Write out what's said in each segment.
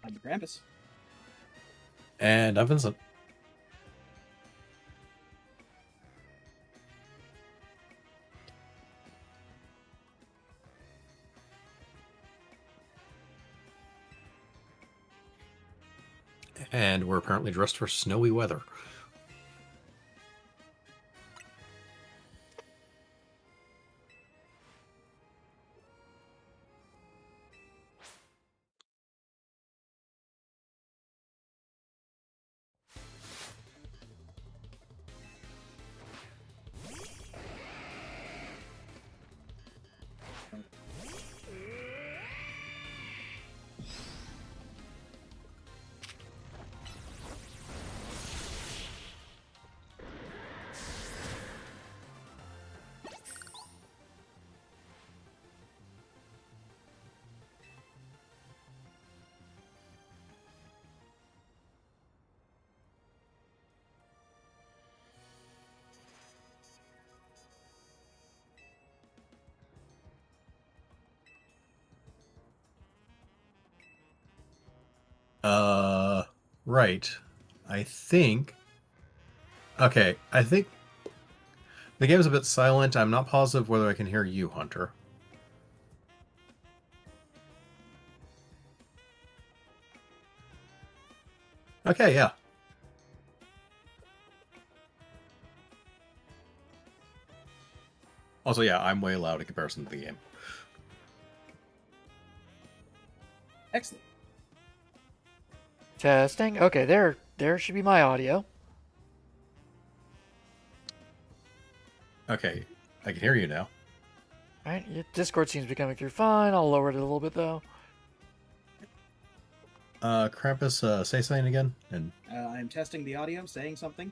I'm the Krampus. And I'm Vincent. And we're apparently dressed for snowy weather. Right. I think... Okay, I think the game's a bit silent. I'm not positive whether I can hear you, Hunter. Okay, yeah. Also, yeah, I'm way loud in comparison to the game. Excellent. Testing. Okay, there should be my audio. Okay, I can hear you now. All right, your Discord seems to be coming through fine. I'll lower it a little bit though. Krampus, say something again. And I'm testing the audio, saying something.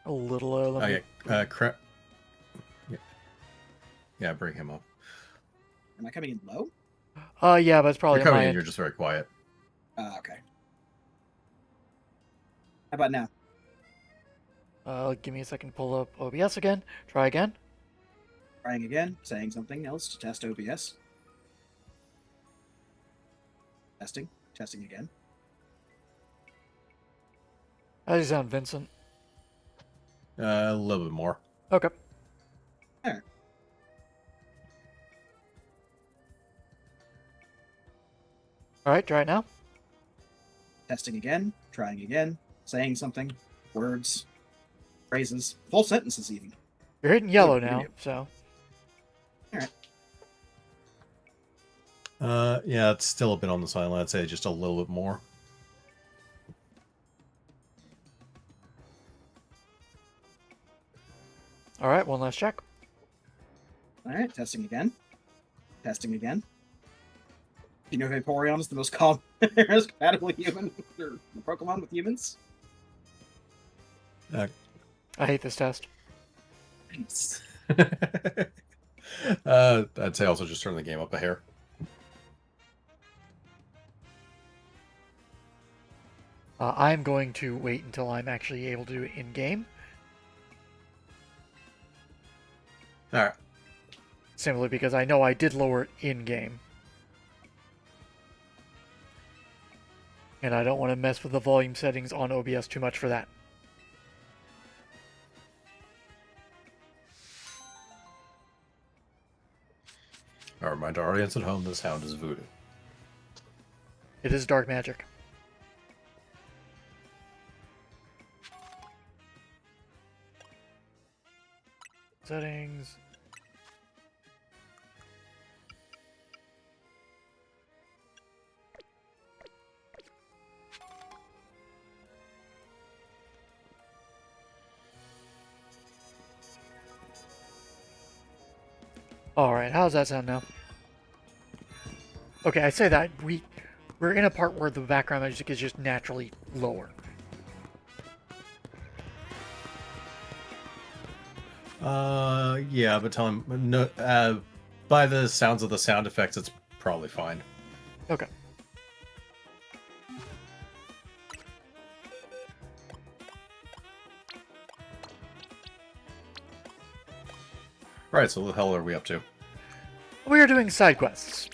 A little low. Let me... yeah. Yeah, bring him up. Am I coming in low? Yeah, but it's probably You're coming my in, end. you're just very quiet. Okay. How about now? Give me a second to pull up OBS again. Try again. Trying again, saying something else to test OBS. Testing. Testing again. How do you sound, Vincent? A little bit more. Okay. There. All right, try it now. Testing again. Trying again. Saying something. Words. Phrases. Full sentences even. You're hitting yellow Good now, video. so... Yeah, it's still a bit on the silent. I'd say just a little bit more. All right, one last check. Alright, testing again. Testing again. Do you know if Vaporeon is the most common, most compatible human or Pokemon with humans? I hate this test. Thanks. I'd say also just turn the game up a hair. I'm going to wait until I'm actually able to do it in-game. Alright. Simply because I know I did lower it in-game. And I don't want to mess with the volume settings on OBS too much for that. I'll remind our audience at home this hound is voodoo. It is dark magic. Settings. Alright, how does that sound now? Okay, I say that we're in a part where the background music is just naturally lower. Yeah, but tell him no. By the sounds of the sound effects, it's probably fine. Okay. Right, so what the hell are we up to? We are doing side quests,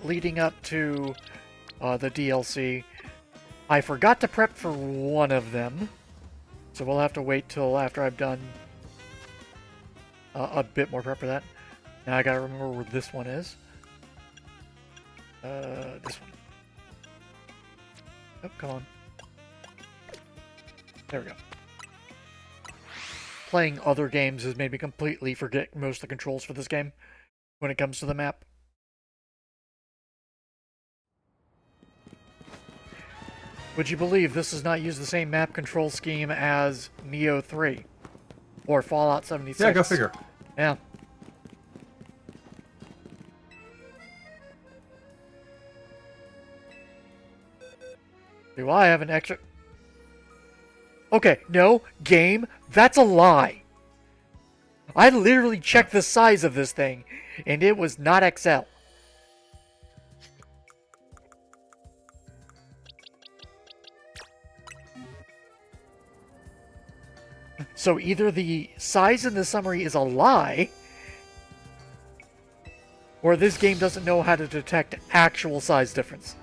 leading up to the DLC. I forgot to prep for one of them, so we'll have to wait till after I've done a bit more prep for that. Now I gotta remember where this one is. This one. Oh, come on. There we go. Playing other games has made me completely forget most of the controls for this game when it comes to the map. Would you believe this does not use the same map control scheme as Neo 3 or Fallout 76? Yeah, go figure. Yeah. Do I have an extra... Okay, no, game, that's a lie. I literally checked the size of this thing, and it was not XL. So either the size in the summary is a lie, or this game doesn't know how to detect actual size difference.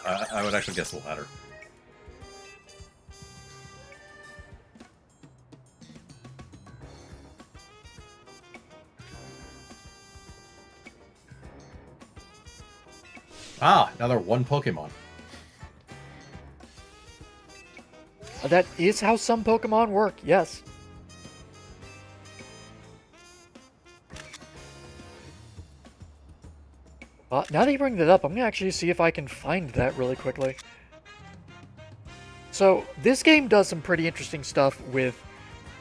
I would actually guess the latter. Ah, another one Pokemon. That is how some Pokemon work, yes. Now that you bring that up, I'm going to actually see if I can find that really quickly. So, this game does some pretty interesting stuff with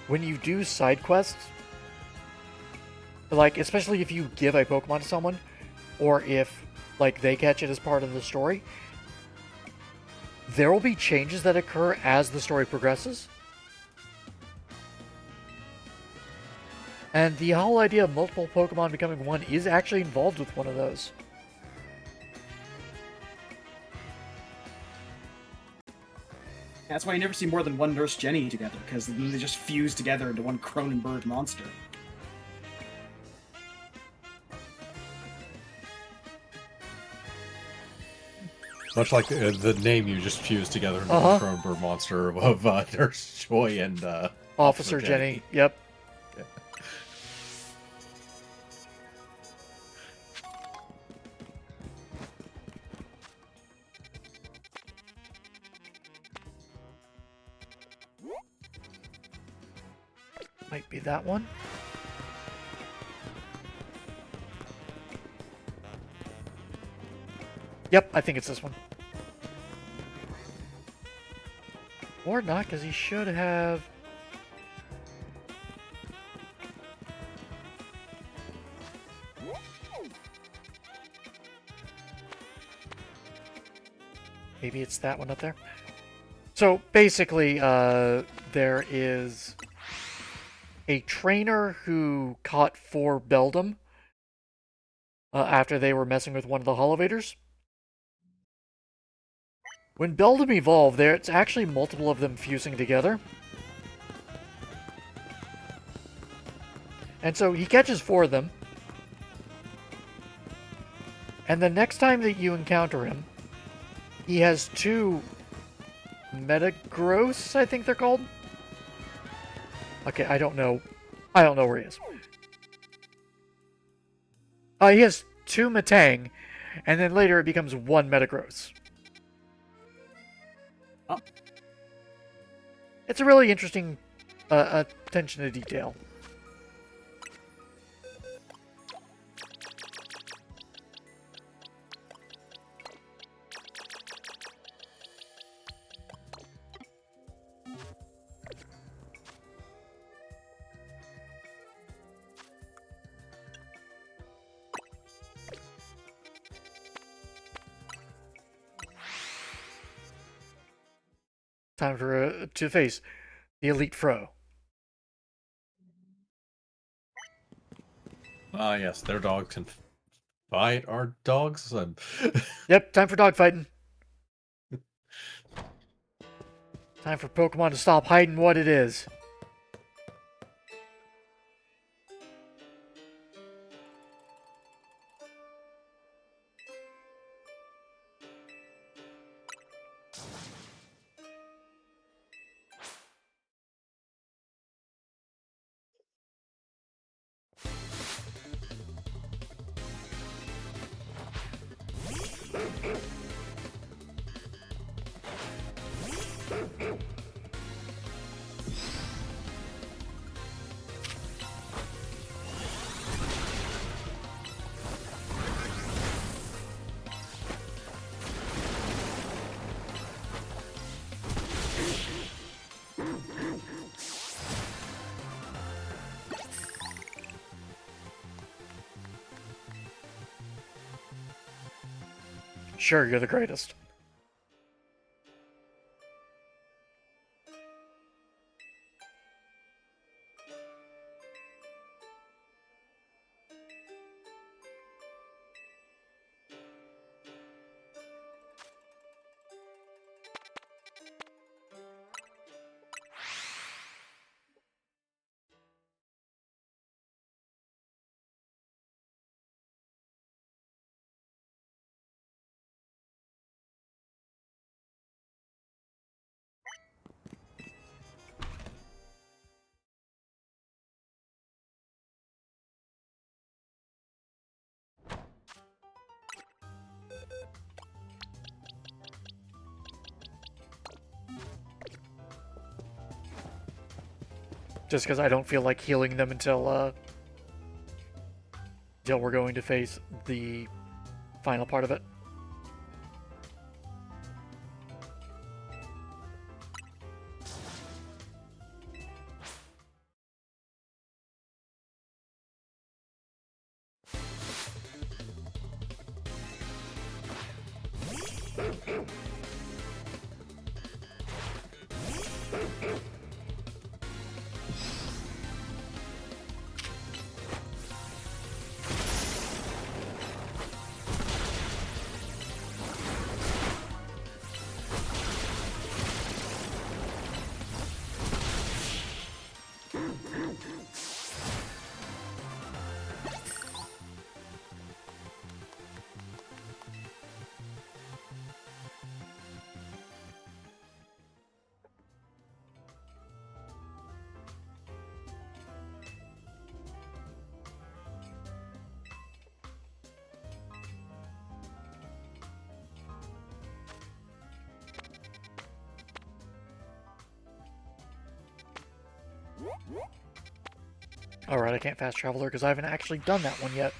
when you do side quests. Like, especially if you give a Pokemon to someone, or if, like, they catch it as part of the story. There will be changes that occur as the story progresses. And the whole idea of multiple Pokemon becoming one is actually involved with one of those. That's why you never see more than one Nurse Jenny together, because they just fuse together into one Cronenberg monster. Much like the name you just fused together into the Cronenberg monster of Nurse Joy and Officer Jenny. Yep. Yeah. Might be that one. Yep, I think it's this one. Or not, because he should have... Maybe it's that one up there. So, basically, there is a trainer who caught 4 Beldum after they were messing with one of the Holovators. When Beldum evolve, it's actually multiple of them fusing together. And so he catches 4 of them. And the next time that you encounter him, he has 2 Metagross, I think they're called. Okay, I don't know. I don't know where he is. He has 2 Metang, and then later it becomes 1 Metagross. Oh. It's a really interesting attention to detail. Time for to face the Elite Fro. Ah, yes, their dogs can fight our dogs. Yep, time for dogfighting. Time for Pokemon to stop hiding what it is. Sure, you're the greatest. Just because I don't feel like healing them until we're going to face the final part of it. Alright, I can't fast travel her because I haven't actually done that one yet.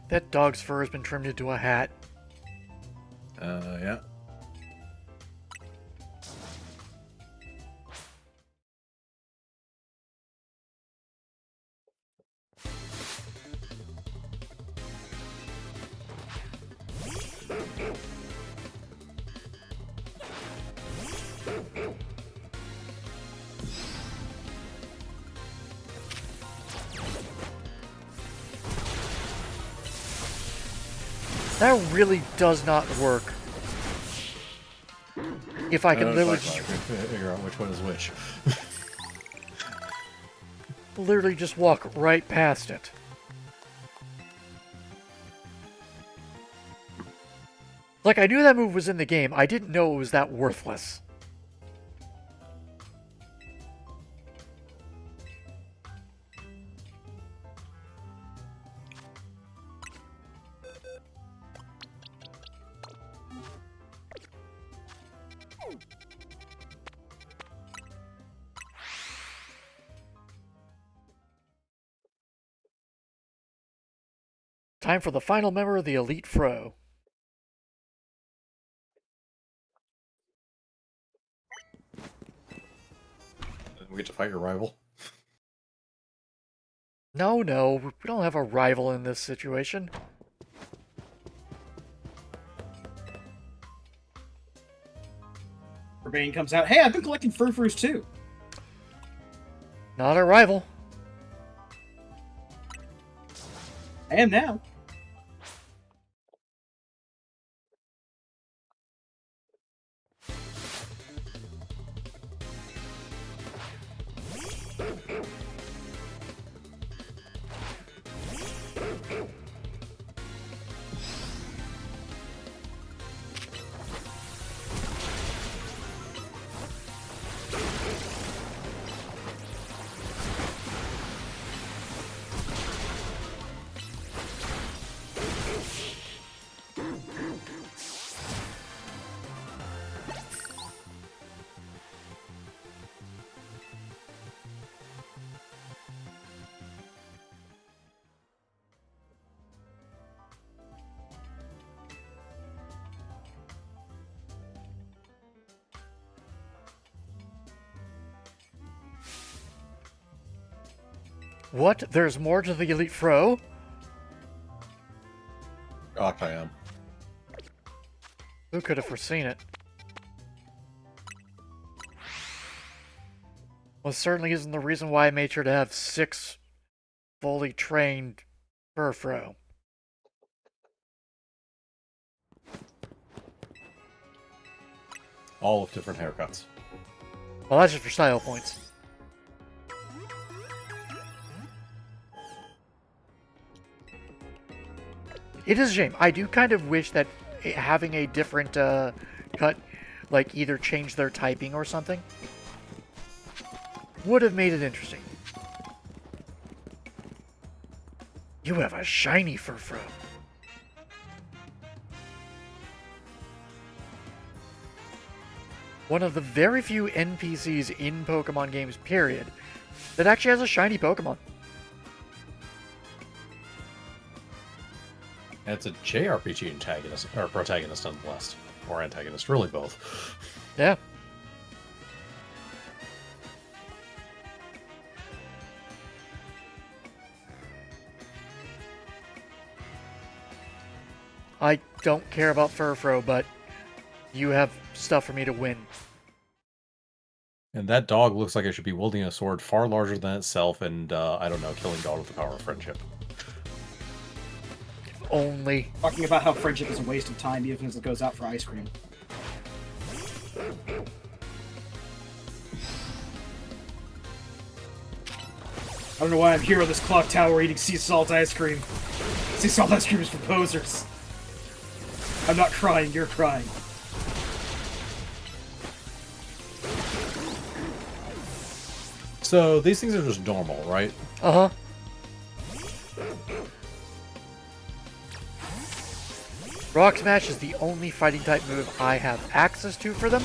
That dog's fur has been trimmed into a hat. Yeah. That really does not work. If I can literally just, figure out which one is which. literally just walk right past it. Like, I knew that move was in the game. I didn't know it was that worthless. Time for the final member of the Elite Fro. We get to fight your rival. No, we don't have a rival in this situation. Urbane comes out. Hey, I've been collecting frou-frous too. Not a rival. I am now. What? There's more to the Elite Fro? Shocked I am. Who could have foreseen it? Well, certainly isn't the reason why I made sure to have 6 fully trained Furfro. All with different haircuts. Well, that's just for style points. It is a shame. I do kind of wish that having a different cut, like either change their typing or something, would have made it interesting. You have a shiny Furfro. One of the very few NPCs in Pokemon games, period, that actually has a shiny Pokemon. And it's a JRPG antagonist, or protagonist nonetheless. Or antagonist, really both. Yeah. I don't care about Furfro, but you have stuff for me to win. And that dog looks like it should be wielding a sword far larger than itself and, I don't know, killing God with the power of friendship. Only. Talking about how friendship is a waste of time even as it goes out for ice cream. I don't know why I'm here on this clock tower eating sea salt ice cream. Sea salt ice cream is for posers. I'm not crying, you're crying. So, these things are just normal, right? Uh-huh. Rock Smash is the only fighting type move I have access to for them.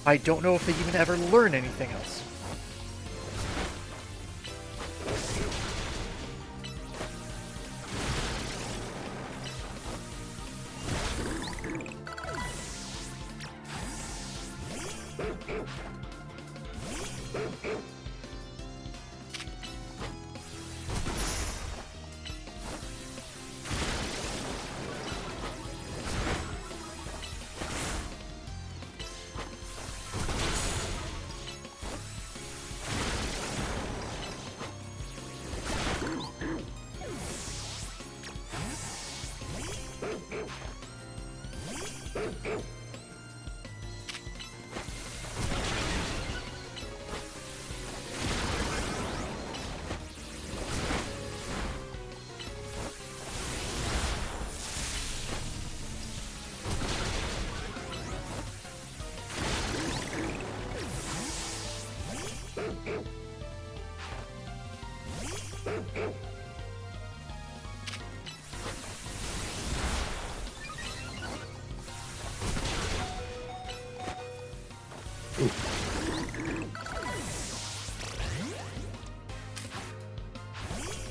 I don't know if they even ever learn anything else.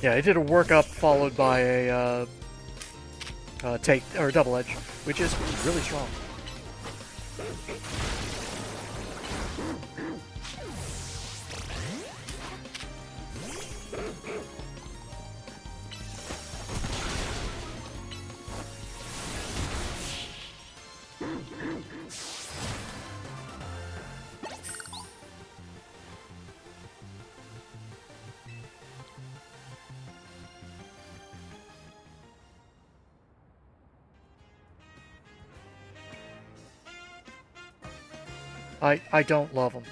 Yeah, I did a workup followed by a take or double edge, which is really strong. I don't love them.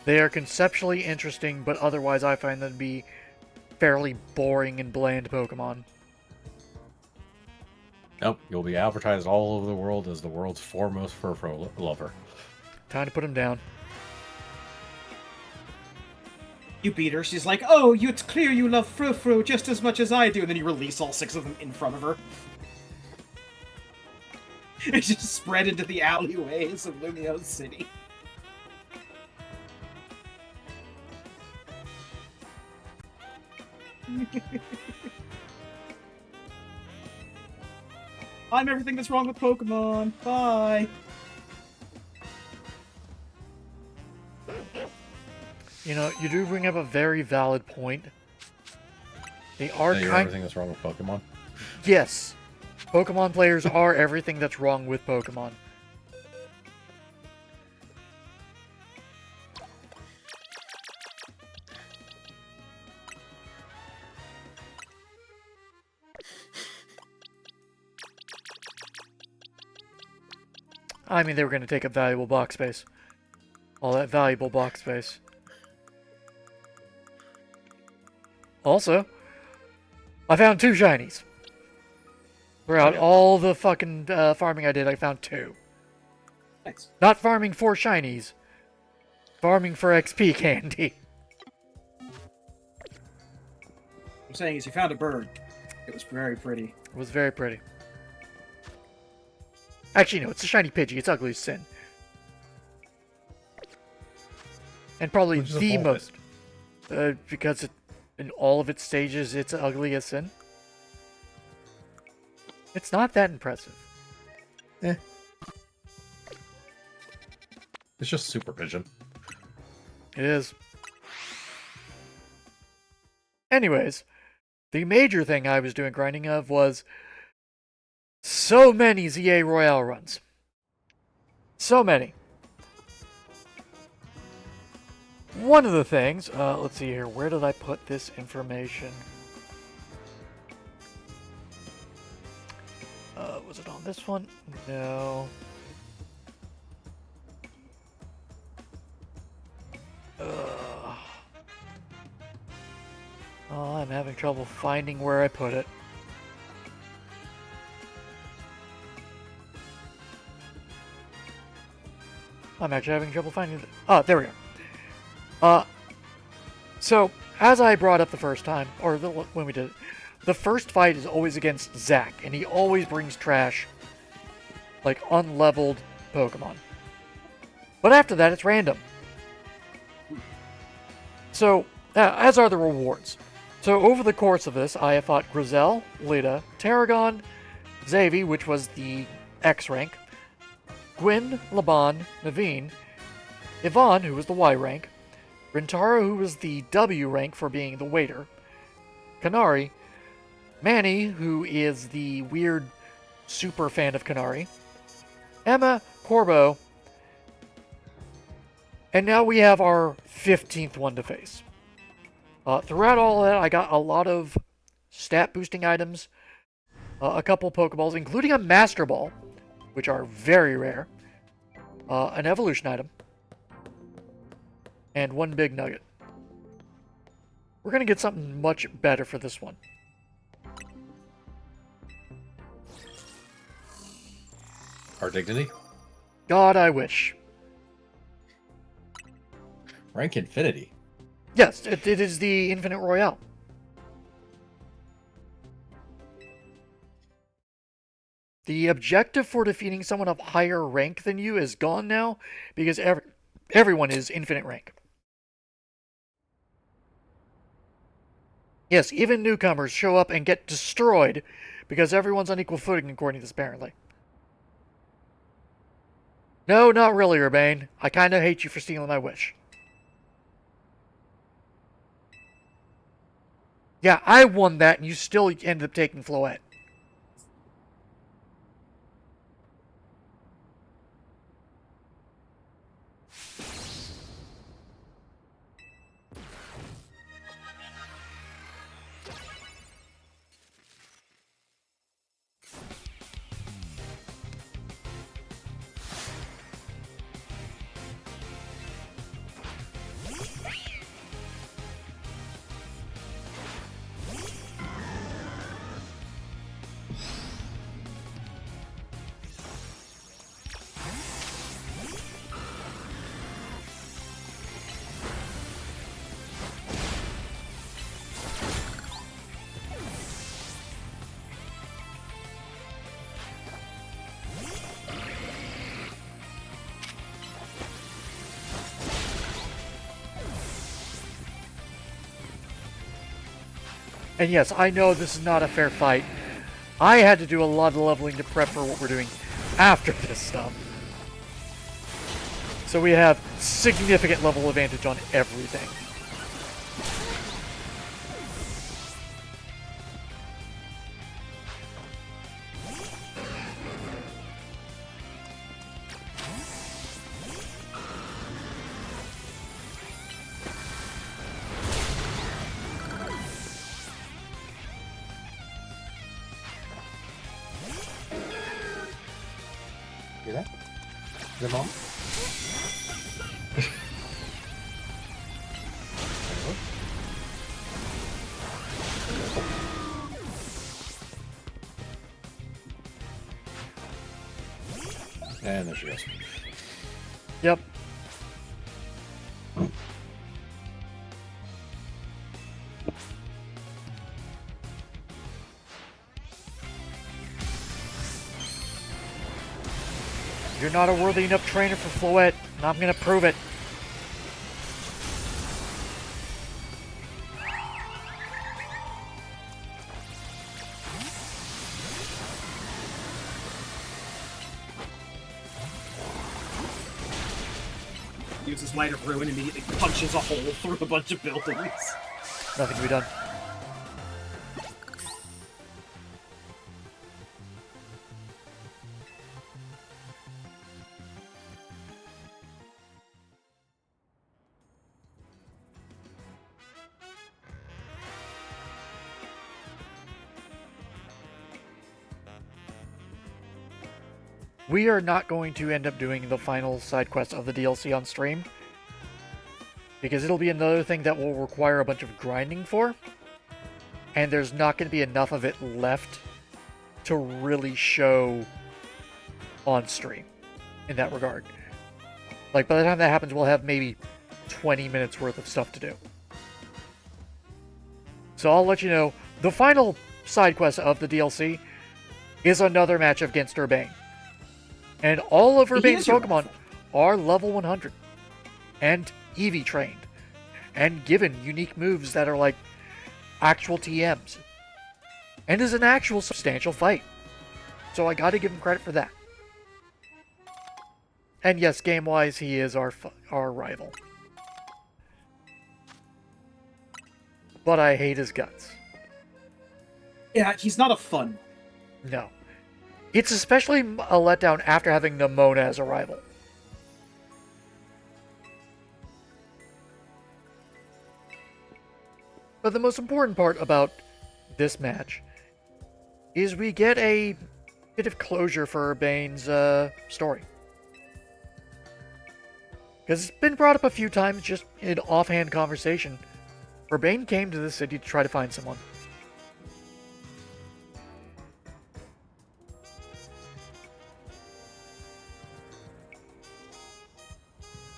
They are conceptually interesting, but otherwise I find them to be fairly boring and bland Pokemon. Nope, you'll be advertised all over the world as the world's foremost Furfro lover. Time to put them down. You beat her, she's like, oh, it's clear you love Frou-Frou just as much as I do, and then you release all 6 of them in front of her. It just spread into the alleyways of Lumio City. I'm everything that's wrong with Pokemon. Bye. You know, you do bring up a very valid point. They are Yeah, you're kind. everything that's wrong with Pokemon. Yes, Pokemon players are everything that's wrong with Pokemon. I mean, they were going to take up valuable box space. All that valuable box space. Also, I found 2 shinies. Throughout all the fucking farming I did, I found 2. Thanks. Not farming for shinies. Farming for XP candy. I'm saying is you found a bird. It was very pretty. It was very pretty. Actually, no, it's a shiny Pidgey. It's ugly as sin. And probably Which is the evolve most... because in all of its stages, it's ugly as sin. It's not that impressive. It's just Super Vision. It is. Anyways, the major thing I was doing grinding of was so many ZA Royale runs. So many. One of the things, let's see here, where did I put this information? Was it on this one? No. Oh, I'm having trouble finding where I put it. I'm actually having trouble finding it. Oh, there we go. So, as I brought up the first time, or when we did it, the first fight is always against Zack, and he always brings trash, like unleveled Pokemon. But after that, it's random. So, as are the rewards. So, over the course of this, I have fought Grizel, Lita, Tarragon, Xavi, which was the X rank, Gwyn, Laban, Naveen, Yvonne, who was the Y rank, Rintaro, who was the W rank for being the waiter, Kanari, Manny, who is the weird super fan of Kanari, Emma, Corbo, and now we have our 15th one to face. Throughout all of that, I got a lot of stat boosting items, a couple Pokeballs, including a Master Ball, which are very rare, an evolution item, and 1 big nugget. We're going to get something much better for this one. Our dignity. God, I wish. Rank Infinity. Yes, it is the Infinite Royale. The objective for defeating someone of higher rank than you is gone now, because everyone is infinite rank. Yes, even newcomers show up and get destroyed because everyone's on equal footing according to this, apparently. No, not really, Urbane. I kind of hate you for stealing my wish. Yeah, I won that and you still ended up taking Floette. And yes, I know this is not a fair fight, I had to do a lot of leveling to prep for what we're doing after this stuff. So we have significant level advantage on everything. Hear that? Your mom? And there she goes. Yep. You're not a worthy enough trainer for Floette, and I'm gonna prove it. Uses Light of Ruin and immediately punches a hole through a bunch of buildings. Nothing to be done. We are not going to end up doing the final side quest of the DLC on stream, because it'll be another thing that will require a bunch of grinding for, and there's not going to be enough of it left to really show on stream in that regard. Like, by the time that happens, we'll have maybe 20 minutes worth of stuff to do. So I'll let you know, the final side quest of the DLC is another match against Urbane. And all of Urbane's Pokemon are level 100 and Eevee trained and given unique moves that are like actual TMs. And is an actual substantial fight. So I gotta give him credit for that. And yes, game-wise, he is our rival. But I hate his guts. Yeah, he's not a fun. No. It's especially a letdown after having Nemona as a rival. But the most important part about this match is we get a bit of closure for Urbane's story. Because it's been brought up a few times just in offhand conversation. Urbane came to the city to try to find someone.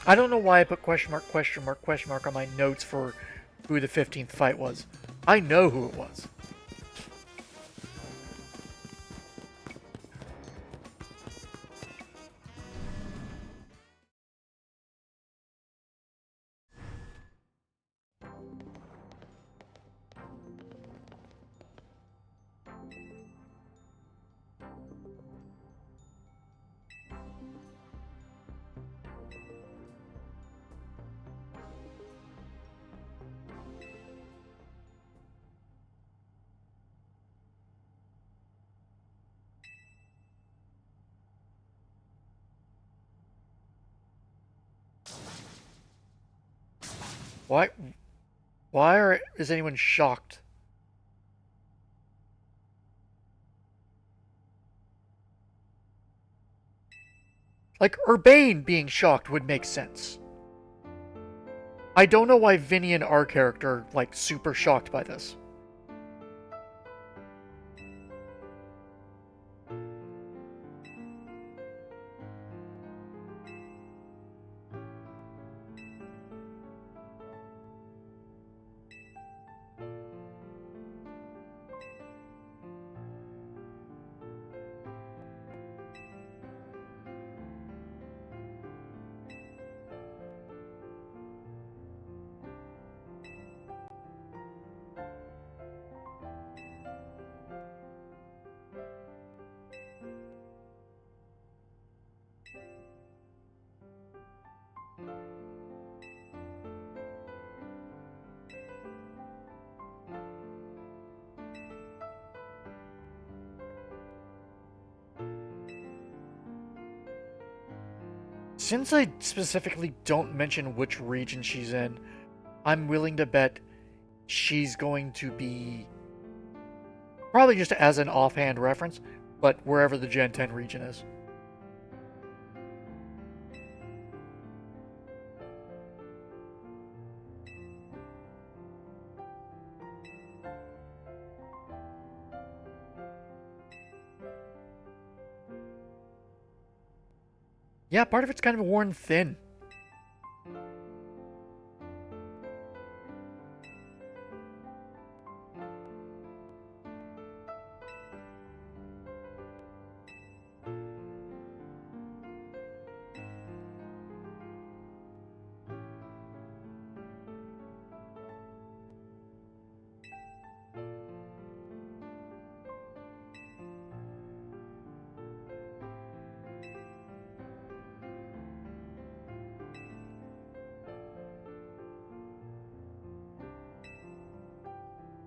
I don't know why I put question mark, question mark, question mark on my notes for who the 15th fight was. I know who it was. Why? Is anyone shocked? Like, Urbane being shocked would make sense. I don't know why Vinny and our character, like, super shocked by this. Since I specifically don't mention which region she's in, I'm willing to bet she's going to be, probably just as an offhand reference, but wherever the Gen 10 region is. Yeah, part of it's kind of worn thin.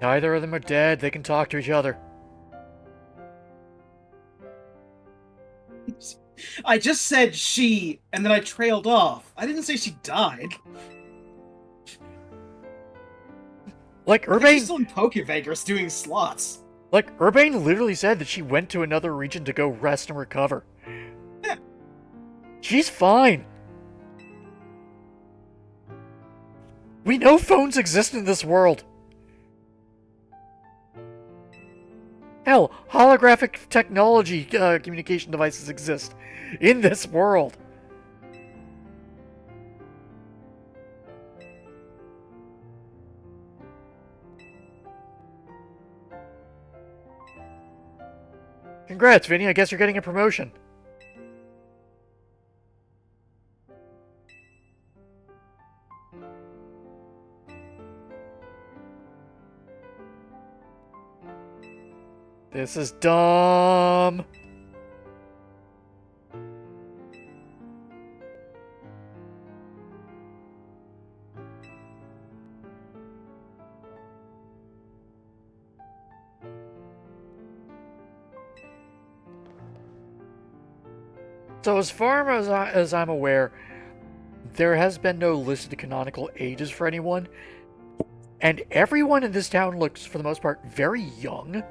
Neither of them are dead. They can talk to each other. I just said she, and then I trailed off. I didn't say she died. Like She's Urbane, still in Pokevegas doing slots. like Urbane literally said that she went to another region to go rest and recover. Yeah. She's fine. We know phones exist in this world. Hell, holographic technology communication devices exist in this world. Congrats, Vinny. I guess you're getting a promotion. This is dumb. So as far as I'm aware, there has been no listed canonical ages for anyone, and everyone in this town looks, for the most part, very young.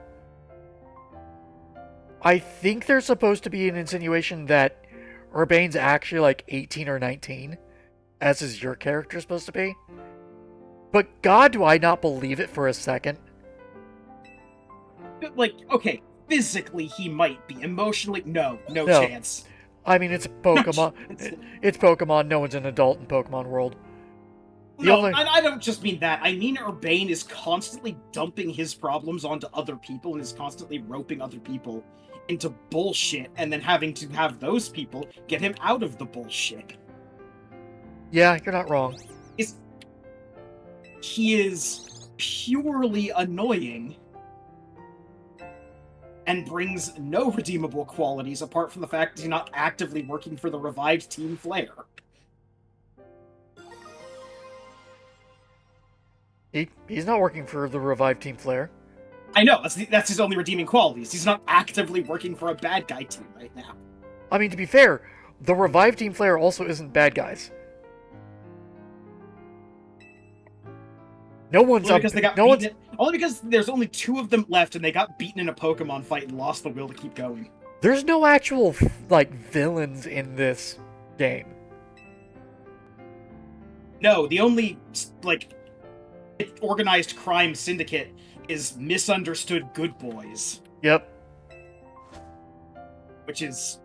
I think there's supposed to be an insinuation that Urbane's actually like 18 or 19, as is your character supposed to be. But God, do I not believe it for a second. But, like, okay, physically he might be. Emotionally, no No. chance. I mean, it's Pokemon. It's Pokemon. No one's an adult in Pokemon world. No, I don't just mean that. I mean Urbane is constantly dumping his problems onto other people and is constantly roping other people into bullshit and then having to have those people get him out of the bullshit. Yeah, you're not wrong. He is purely annoying and brings no redeemable qualities apart from the fact that he's not actively working for the revived Team Flare. He's not working for the revived Team Flare. I know, that's his only redeeming qualities. He's not actively working for a bad guy team right now. I mean, to be fair, the revived Team Flare also isn't bad guys. No one's Only because there's only 2 of them left and they got beaten in a Pokemon fight and lost the will to keep going. There's no actual, like, villains in this game. No, the only, like, organized crime syndicate is misunderstood good boys. Yep. Which is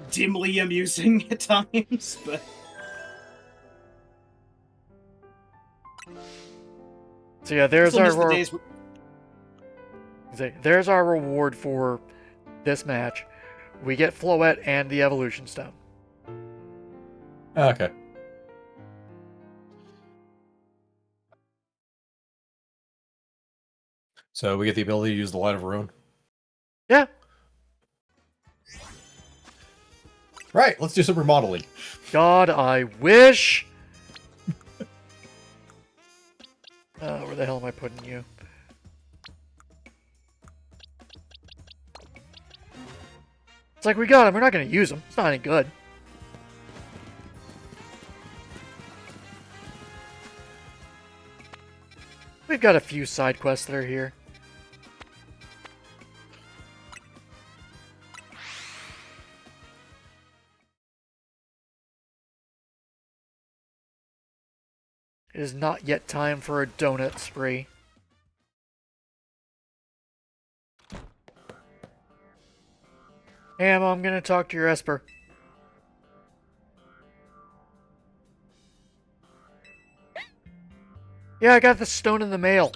dimly amusing at times, but... So yeah, there's Still there's our reward for this match. We get Floette and the Evolution Stone. Okay. So we get the ability to use the Light of Ruin. Yeah. Right, let's do some remodeling. God, I wish. Where the hell am I putting you? It's like, we got them. We're not going to use them. It's not any good. We've got a few side quests that are here. It is not yet time for a donut spree. Hey, Emma, I'm gonna talk to your Esper. Yeah, I got the stone in the mail.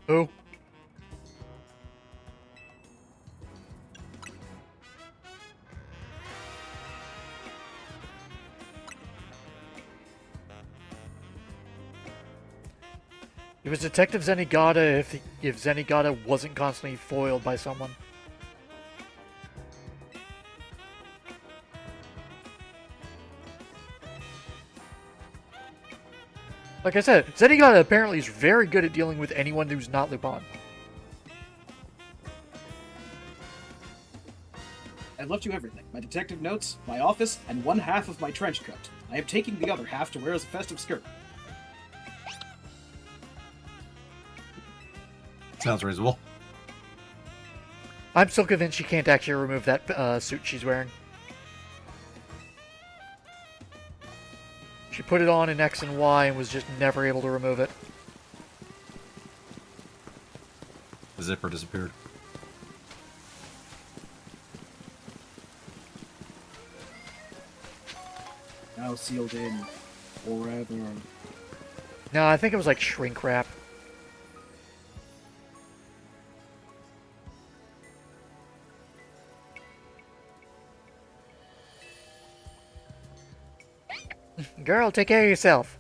Who? It was Detective Zenigata if Zenigata wasn't constantly foiled by someone. Like I said, Zenigata apparently is very good at dealing with anyone who's not Lupin. I left you everything. My detective notes, my office, and one half of my trench coat. I am taking the other half to wear as a festive skirt. Sounds reasonable. I'm still convinced she can't actually remove that suit she's wearing. She put it on in X and Y and was just never able to remove it. The zipper disappeared. Now sealed in forever. No, I think it was like shrink wrap. Girl, take care of yourself.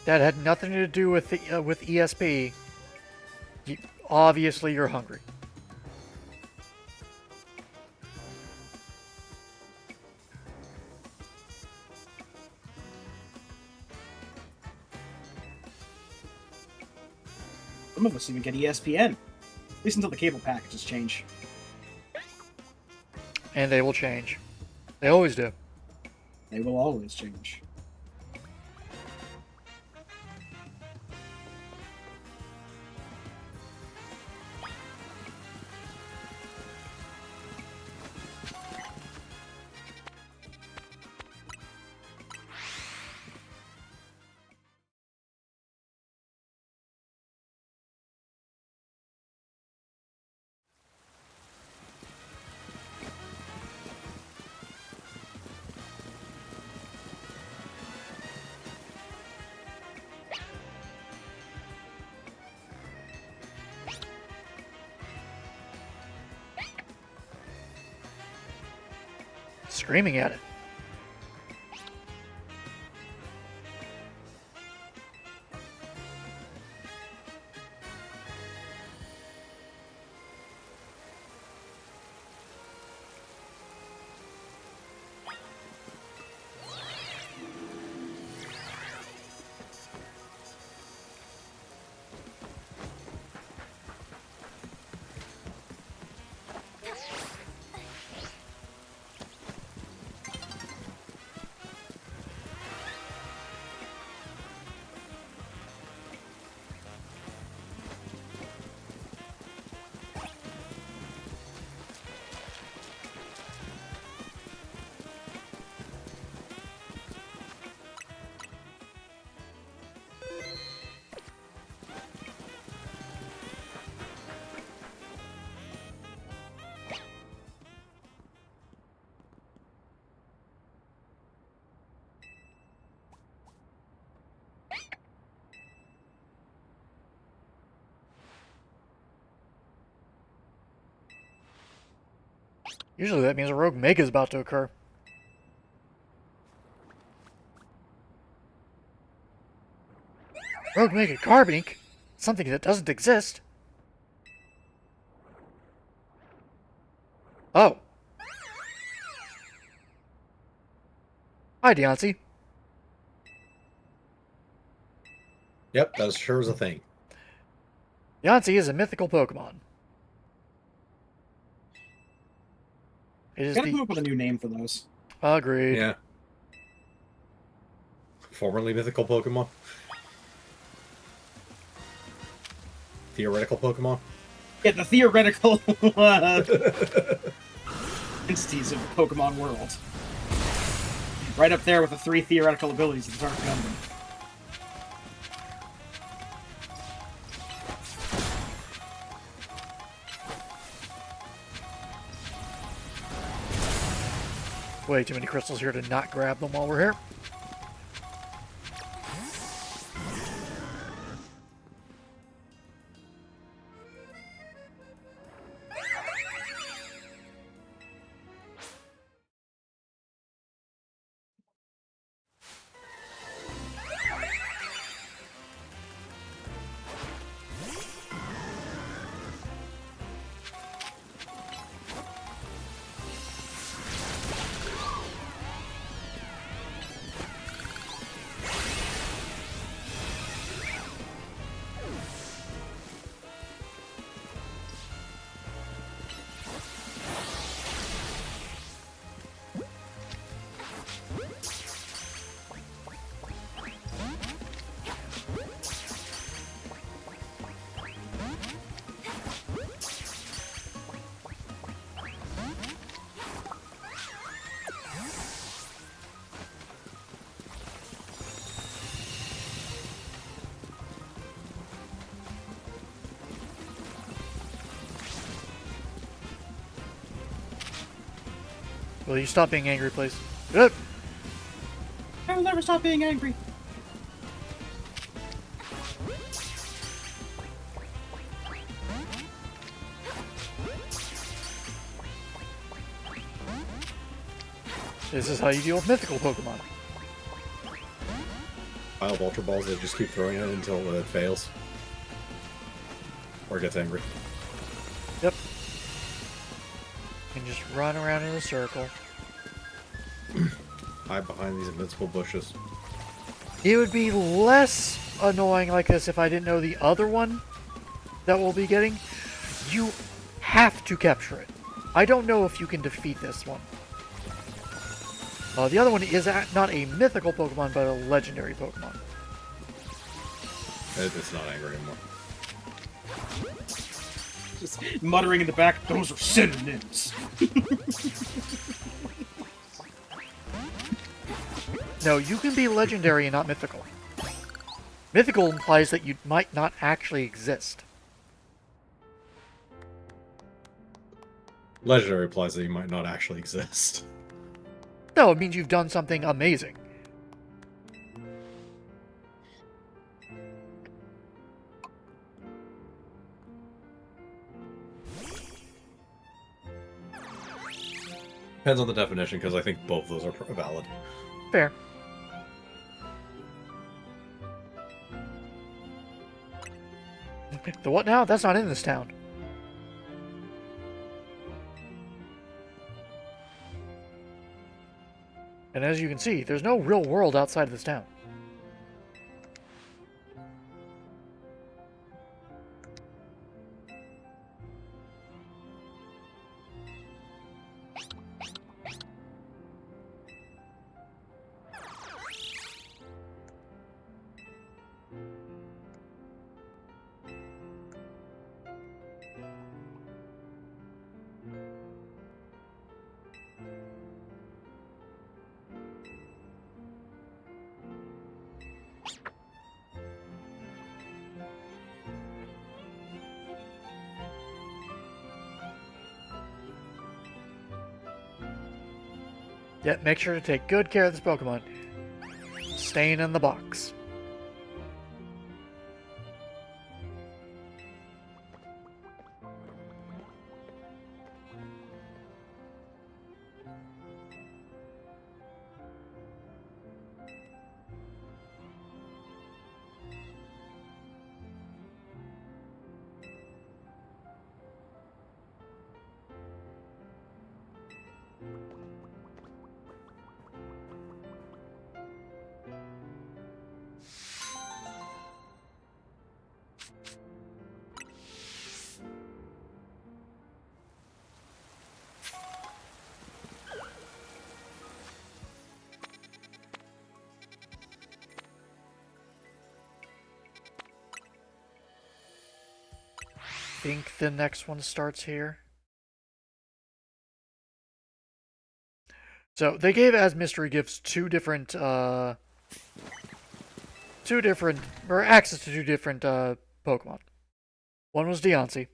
That had nothing to do with the, with ESP. Obviously, you're hungry. Some of us even get ESPN. At least until the cable packages change. And they will change. They always do. They will always change. Screaming at it. Usually that means a rogue mega is about to occur. Rogue Mega Carbink? Something that doesn't exist. Oh. Hi, Deontay. Yep, that sure is a thing. Deontay is a mythical Pokemon. It is Gotta come the... up with a new name for those. Agreed. Yeah. Formerly mythical Pokemon. Theoretical Pokemon. Yeah, the theoretical entities of the Pokemon world. Right up there with the 3 theoretical abilities of the Dark Gundam. Way too many crystals here to not grab them while we're here. Will you stop being angry, please? Good. I will never stop being angry. This is how you deal with mythical Pokemon. Pile of Ultra Balls that just keep throwing it until it fails. Or gets angry. Yep. And just run around in a circle. Hide behind these invincible bushes. It would be less annoying like this if I didn't know the other one that we'll be getting. You have to capture it. I don't know if you can defeat this one. The other one is not a mythical Pokemon, but a legendary Pokemon. It's not angry anymore. Just muttering in the back, those are synonyms. No, you can be legendary and not mythical. Mythical implies that you might not actually exist. Legendary implies that you might not actually exist. No, it means you've done something amazing. Depends on the definition, because I think both of those are valid. Fair. The what now? That's not in this town. And as you can see, there's no real world outside of this town. Yet make sure to take good care of this Pokemon. Staying in the box. think the next one starts here. So they gave as mystery gifts two different, or access to two different Pokemon. One was Deontay.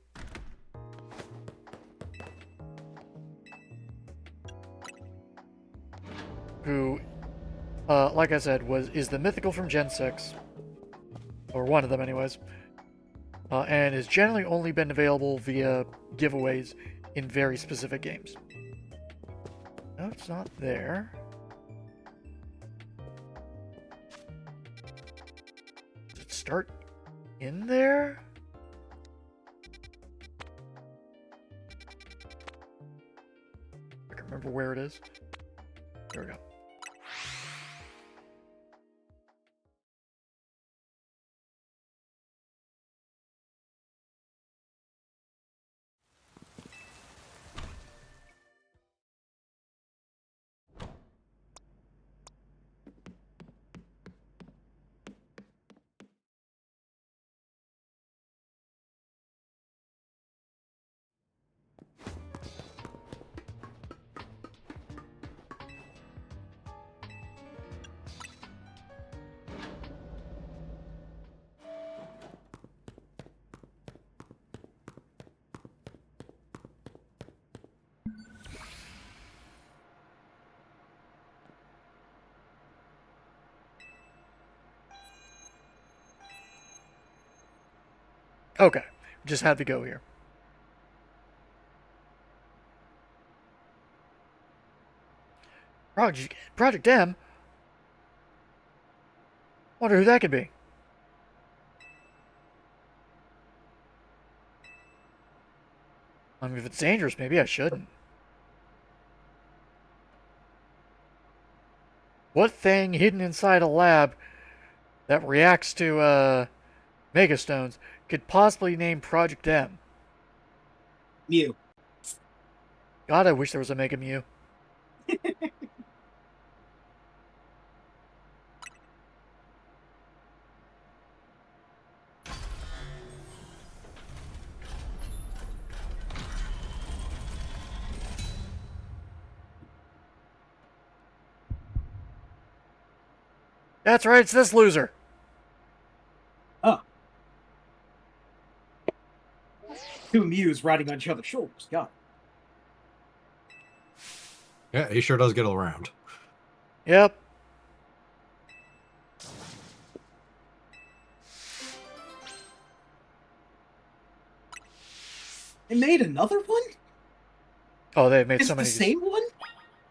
Who, like I said, is the mythical from Gen 6. Or one of them, anyways. And has generally only been available via giveaways in very specific games. No, it's not there. Does it start in there? I can remember where it is. There we go. Okay, just had to go here. Project M? Wonder who that could be. I mean, if it's dangerous, maybe I shouldn't. What thing hidden inside a lab that reacts to, Megastones could possibly name Project M? Mew. God, I wish there was a Mega Mew. That's right, it's this loser. Oh. Two Mews riding on each other's shoulders. God. Yeah, he sure does get around. Yep. They made another one? Oh, they've made Is so it many. the same one?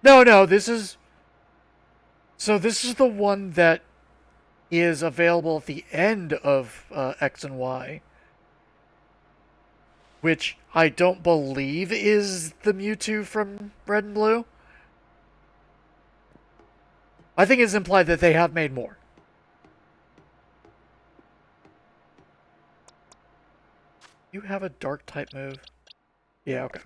No, this is... So this is the one that is available at the end of X and Y. Which I don't believe is the Mewtwo from Red and Blue. I think it's implied that they have made more. You have a dark type move? Yeah, okay.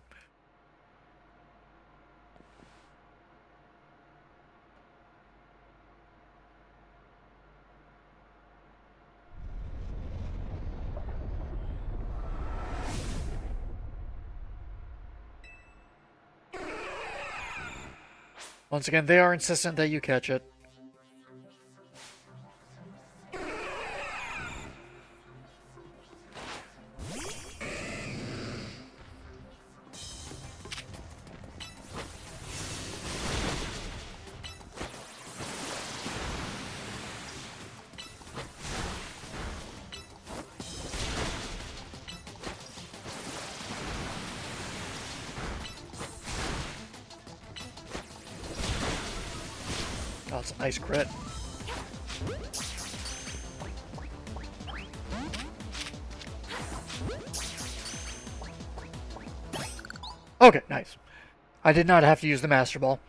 Once again, they are insistent that you catch it. Oh, it's a nice crit. Okay, nice. I did not have to use the Master Ball.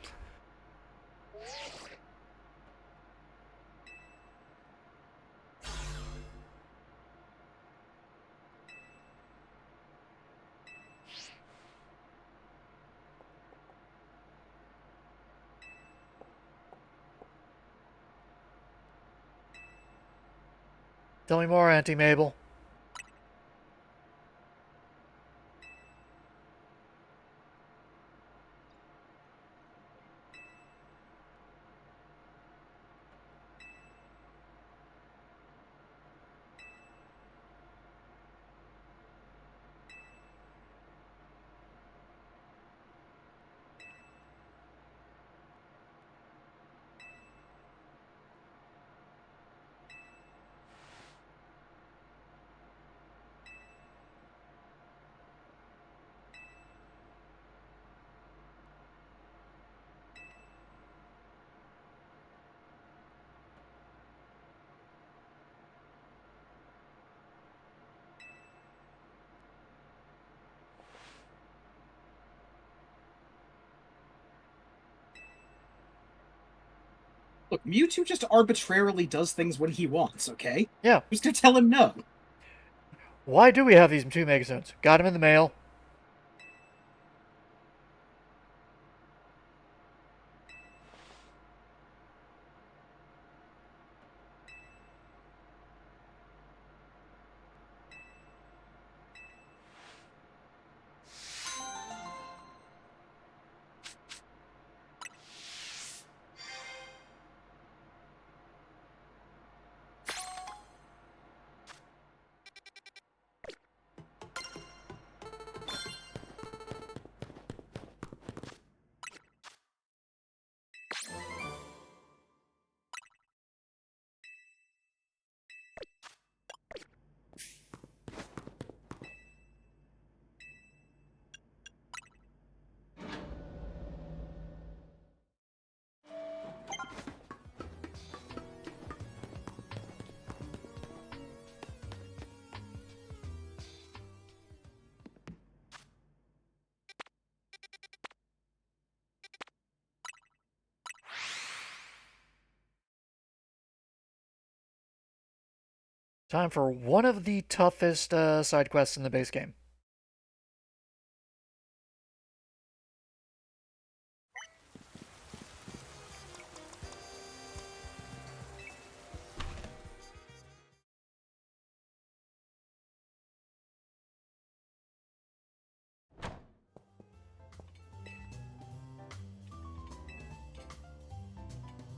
Tell me more, Auntie Mabel. Look, Mewtwo just arbitrarily does things when he wants, okay? Yeah. Who's gonna tell him no? Why do we have these 2 Megastones? Got him in the mail. Time for one of the toughest side quests in the base game.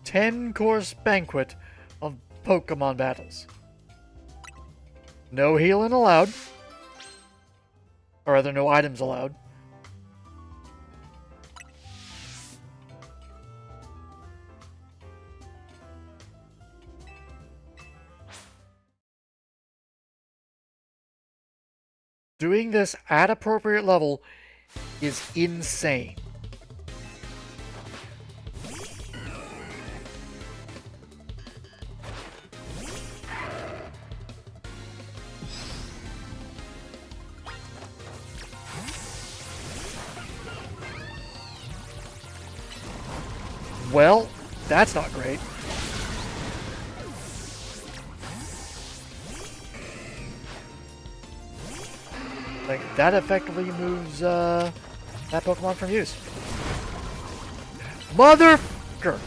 Ten-course banquet of Pokemon battles. No healing allowed. Or rather, no items allowed. Doing this at appropriate level is insane. Well, that's not great. Like, that effectively moves that Pokemon from use. Motherfucker!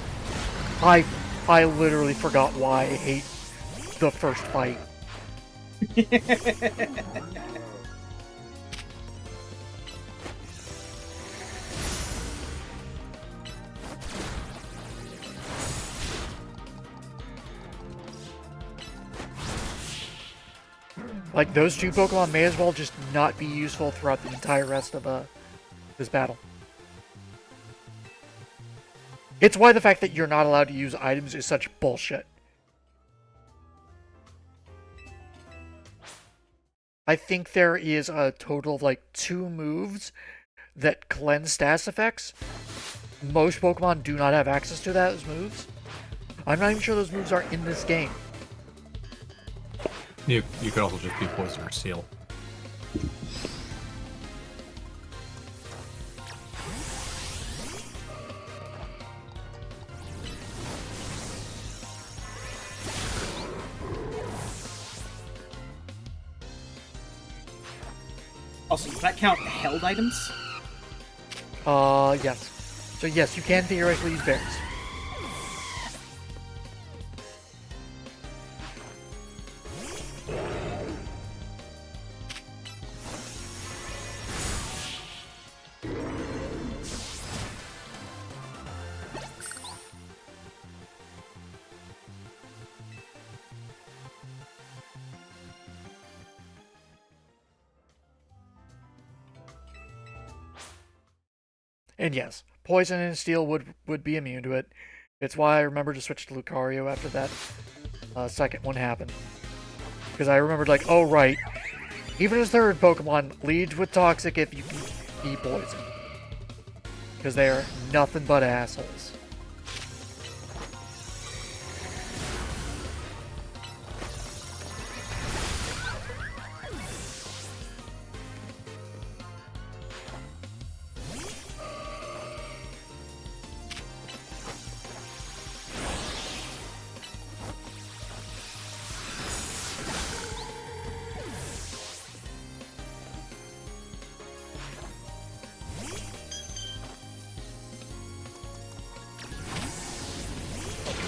I literally forgot why I hate the first fight. Like, those 2 Pokemon may as well just not be useful throughout the entire rest of this battle. It's why the fact that you're not allowed to use items is such bullshit. I think there is a total of like 2 moves that cleanse status effects. Most Pokemon do not have access to those moves. I'm not even sure those moves are in this game. You could also just be Poison or Seal. Also, does that count held items? Yes. So yes, you can theoretically use berries. And yes, Poison and Steel would be immune to it. It's why I remember to switch to Lucario after that second one happened. Because I remembered, like, oh right, even as third Pokemon leads with Toxic if you can be Poison. Because they are nothing but assholes.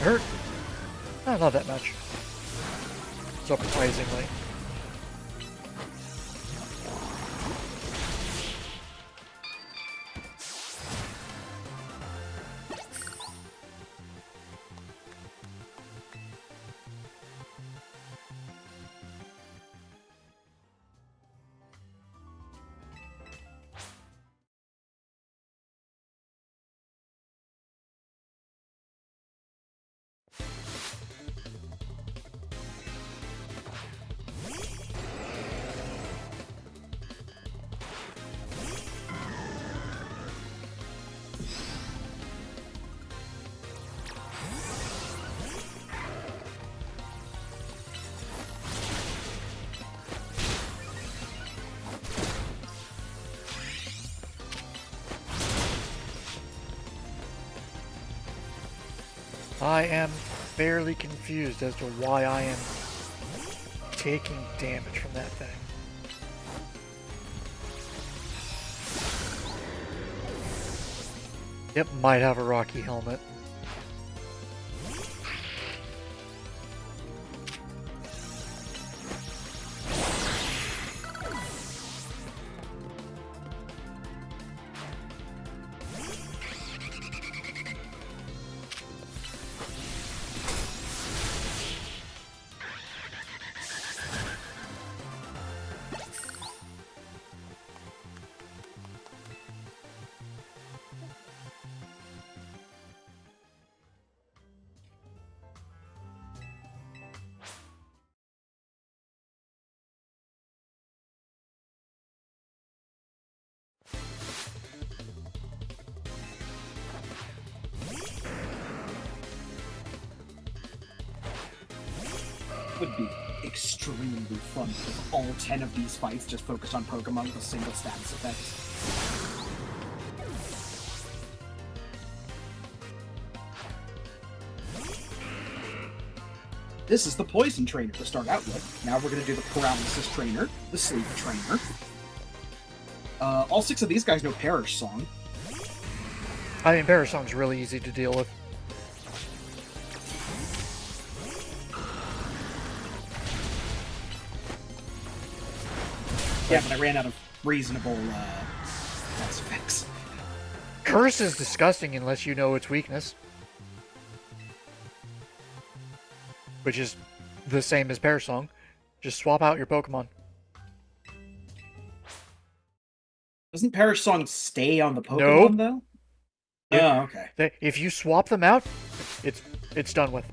hurt? No, not that much. Surprisingly. I am fairly confused as to why I am taking damage from that thing. Yep, might have a rocky helmet. Would be extremely fun if all 10 of these fights just focused on Pokemon with a single status effect. This is the Poison Trainer to start out with. Now we're going to do the Paralysis Trainer, the Sleep Trainer. All 6 of these guys know Perish Song. I mean, Perish Song's really easy to deal with. Yeah, but I ran out of reasonable class effects. Curse is disgusting unless you know its weakness. Which is the same as Perish Song. Just swap out your Pokemon. Doesn't Perish Song stay on the Pokemon, though? Oh, okay. If you swap them out, it's done with.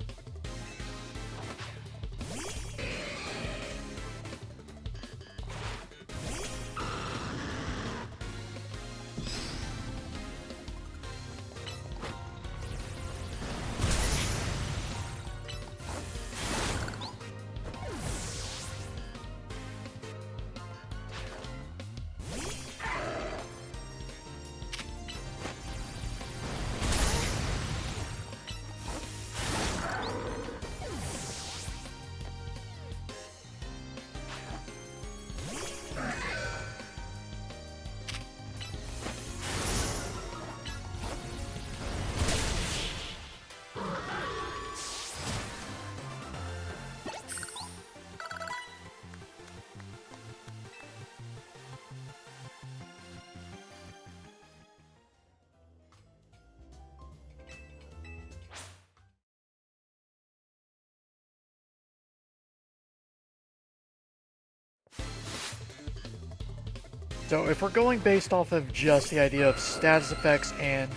So if we're going based off of just the idea of status effects and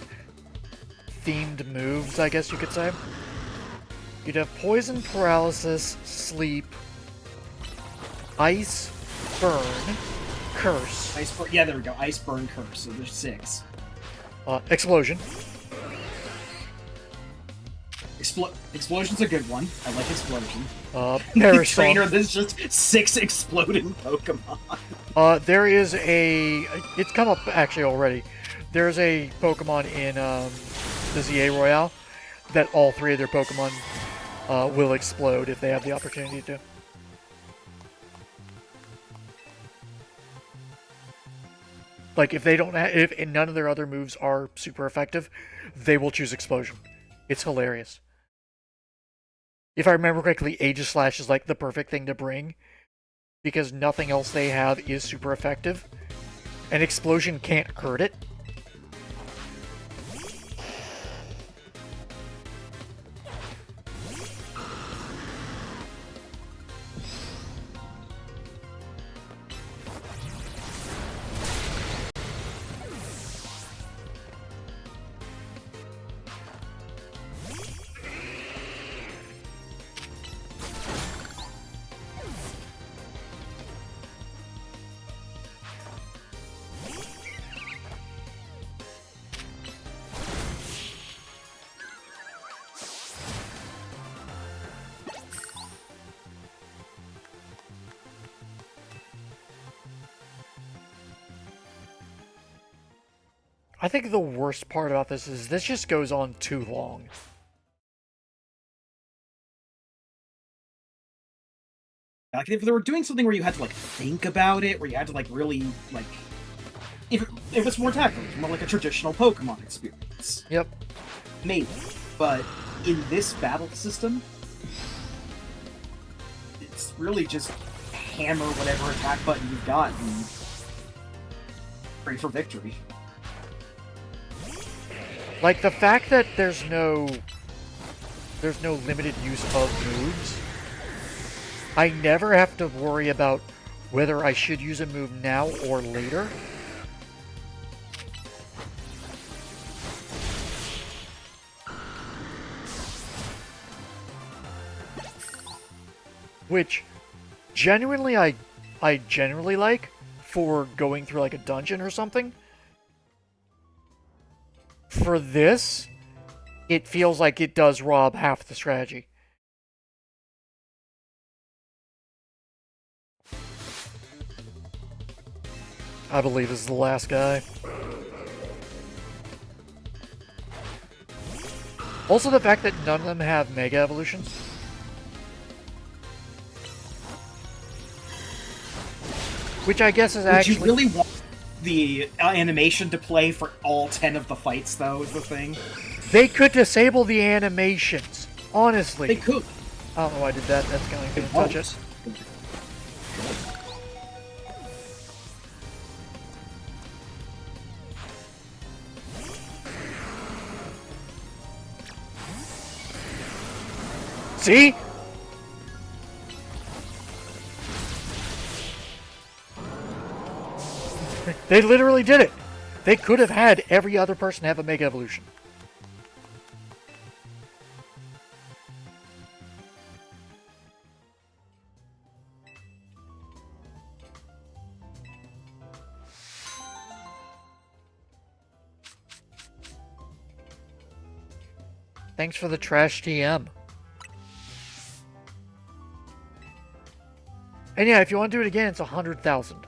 themed moves, I guess you could say, you'd have Poison, Paralysis, Sleep, Ice, Burn, Curse. Ice Burn, yeah, there we go. Ice, Burn, Curse. So there's 6. Explosion. Explosion's a good one. I like Explosion. Perish Song. Trainer, there's just 6 exploding Pokemon. There is a... It's come up actually already. There's a Pokemon in the ZA Royale that all 3 of their Pokemon will explode if they have the opportunity to. Like, if they don't if none of their other moves are super effective, they will choose Explosion. It's hilarious. If I remember correctly, Aegislash is like the perfect thing to bring because nothing else they have is super effective. An explosion can't hurt it. I think the worst part about this is this just goes on too long. Like, if they were doing something where you had to, like, think about it, where you had to, like, really, like... If it was more tactical, it's more like a traditional Pokemon experience. Yep. Maybe. But in this battle system, it's really just hammer whatever attack button you've got and pray for victory. Like, the fact that there's no limited use of moves, I never have to worry about whether I should use a move now or later. Which, genuinely, I generally like for going through, like, a dungeon or something. For this, it feels like it does rob half the strategy. I believe this is the last guy. Also, the fact that none of them have Mega Evolutions. Which I guess is actually... Would you really want the animation to play for all 10 of the fights, though, is the thing? They could disable the animations. Honestly. They could. I don't know why I did that. That's going to touch us. See? They literally did it. They could have had every other person have a Mega Evolution. Thanks for the trash TM. And yeah, if you want to do it again, it's 100,000.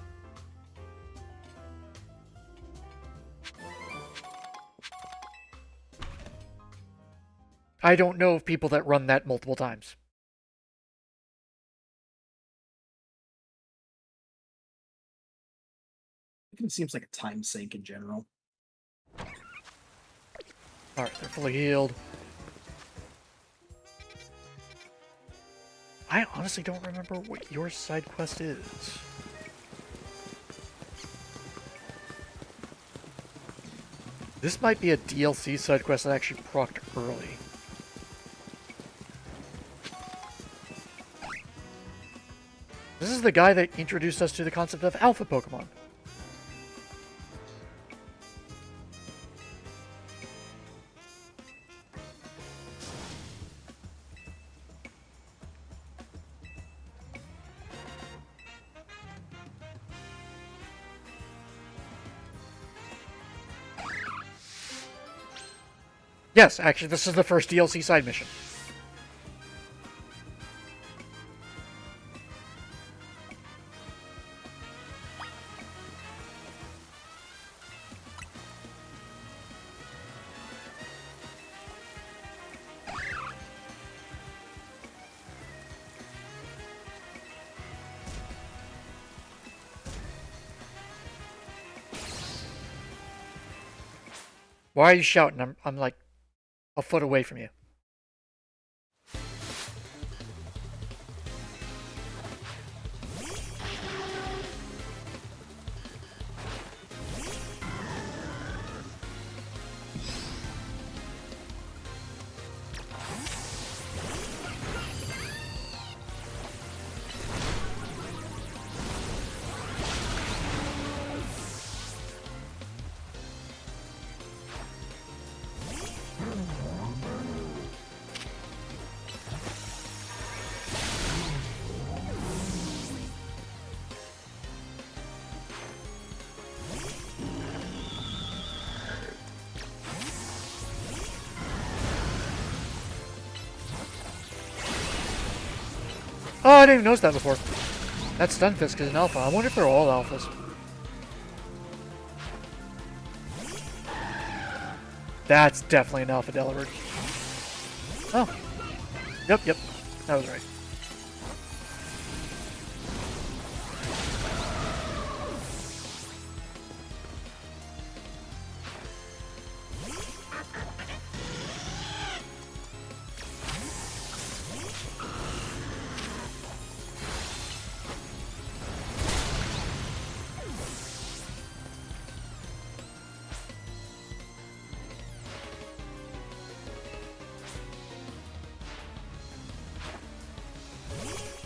I don't know of people that run that multiple times. It seems like a time sink in general. Alright, they're fully healed. I honestly don't remember what your side quest is. This might be a DLC side quest that actually procced early. This is the guy that introduced us to the concept of Alpha Pokemon. Yes, actually, this is the first DLC side mission. Why are you shouting? I'm like a foot away from you. Oh, I didn't even notice that before. That Stunfisk is an alpha. I wonder if they're all alphas. That's definitely an alpha Delibird. Oh. Yep. That was right.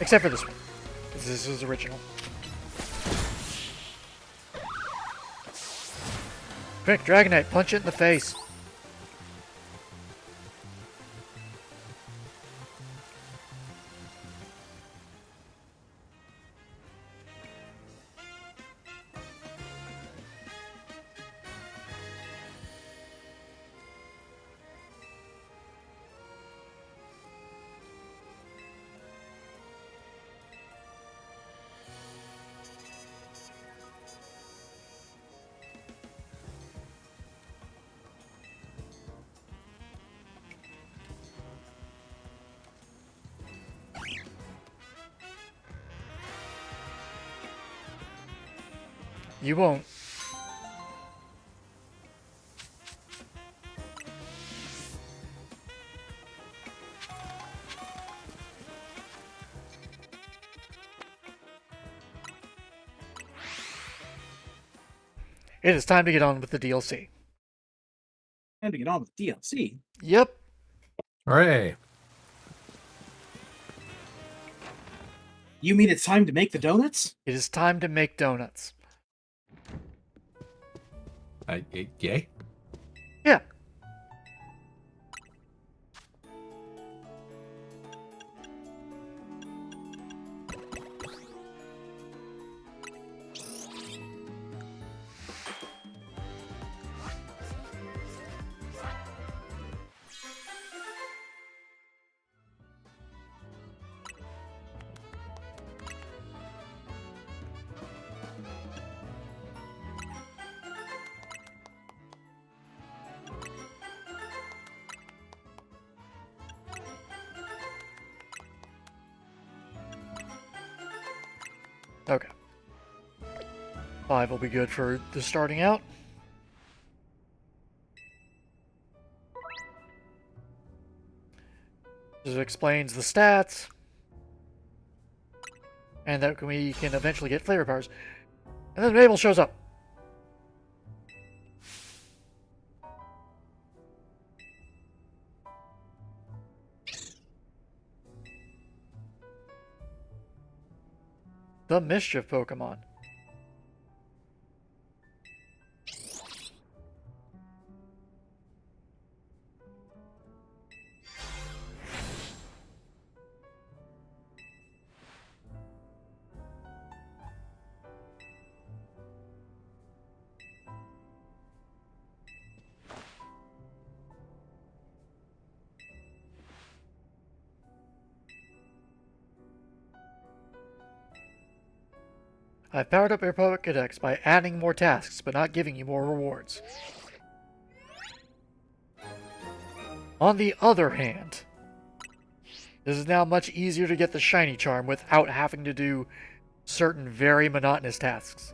Except for this one. This is original. Quick, Dragonite, punch it in the face. You won't. It is time to get on with the DLC. And to get on with DLC. Yep. Hooray. You mean it's time to make the donuts? It is time to make donuts. Yay? Yeah. Okay. 5 will be good for the starting out. This explains the stats. And that we can eventually get flavor powers. And then Mabel shows up. The Mischief Pokemon. I've powered up your Pokédex by adding more tasks, but not giving you more rewards. On the other hand, this is now much easier to get the Shiny Charm without having to do certain very monotonous tasks.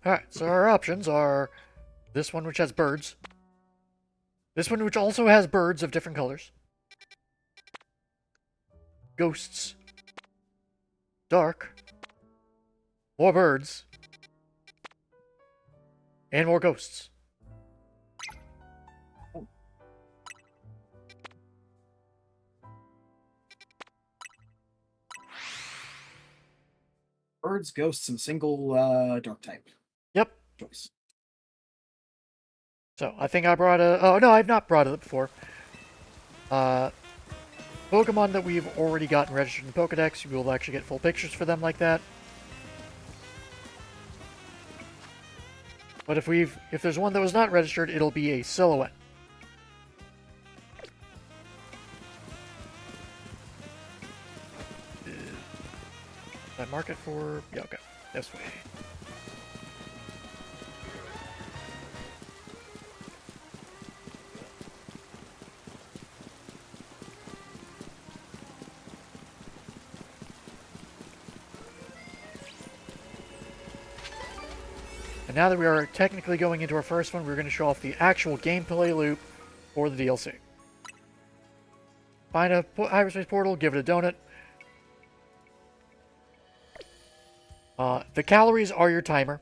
Alright, so our options are this one which has birds, this one which also has birds of different colors, ghosts, dark, more birds, and more ghosts. guards, ghosts, and a single dark type Yep. choice. So I think I brought a. Oh no, I've not brought it up before. Pokemon that we've already gotten registered in Pokedex, you will actually get full pictures for them like that. But if there's one that was not registered, it'll be a silhouette. Did I mark it for? Yeah, okay. This way. And now that we are technically going into our first one, we're going to show off the actual gameplay loop for the DLC. Find a hyperspace portal, give it a donut. The calories are your timer.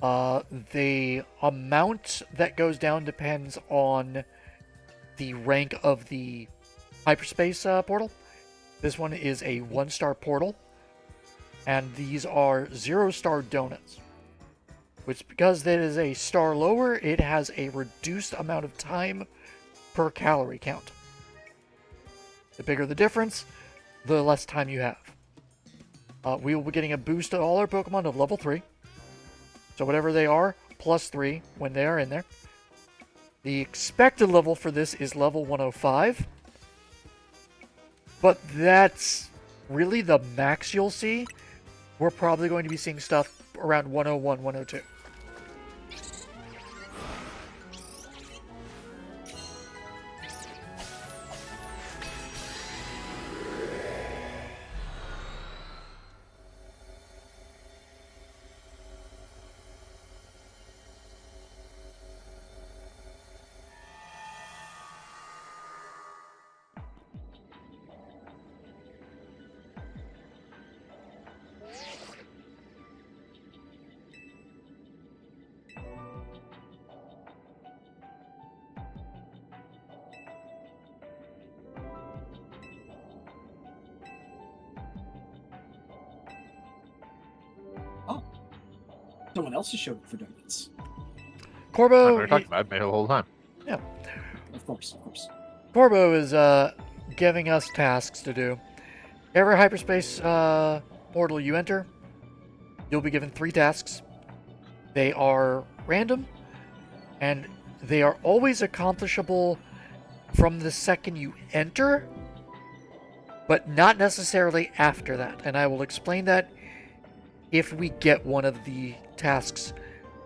The amount that goes down depends on the rank of the hyperspace portal. This one is a 1-star portal. And these are 0-star donuts. Which, because that is a star lower, it has a reduced amount of time per calorie count. The bigger the difference, the less time you have. We will be getting a boost to all our Pokemon of level 3. So whatever they are, plus 3 when they are in there. The expected level for this is level 105. But that's really the max you'll see. We're probably going to be seeing stuff around 101, 102. Someone else is showing for donuts. Corbo, I've talked about it the whole time. yeah, Of course, of course. Corbo is giving us tasks to do. Every hyperspace portal you enter, you'll be given 3 tasks. They are random, and they are always accomplishable from the second you enter, but not necessarily after that. And I will explain that if we get one of the tasks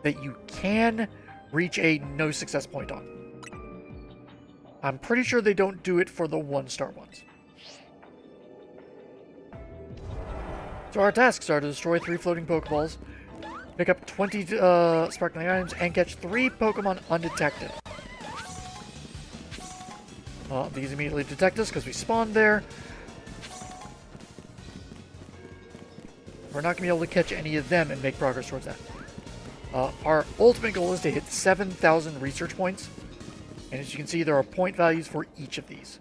that you can reach a no success point on. I'm pretty sure they don't do it for the 1-star ones. So our tasks are to destroy 3 floating Pokeballs, pick up 20 sparkling items, and catch 3 Pokemon undetected. These immediately detect us because we spawned there. We're not going to be able to catch any of them and make progress towards that. Our ultimate goal is to hit 7,000 research points. And as you can see, there are point values for each of these.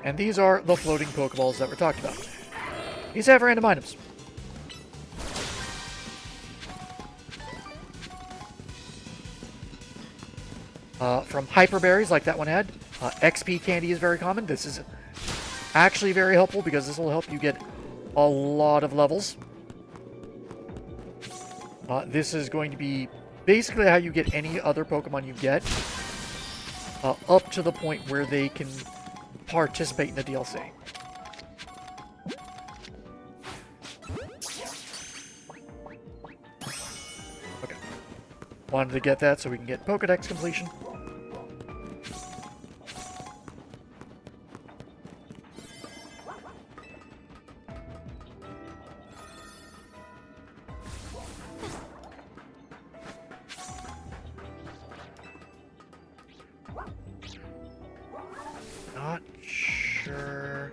And these are the floating Pokeballs that we're talking about. These have random items. From Hyper Berries, like that one had. XP candy is very common. This is actually very helpful because this will help you get a lot of levels. This is going to be basically how you get any other Pokemon you get. Up to the point where they can participate in the DLC. Okay. Wanted to get that so we can get Pokedex completion. Not sure.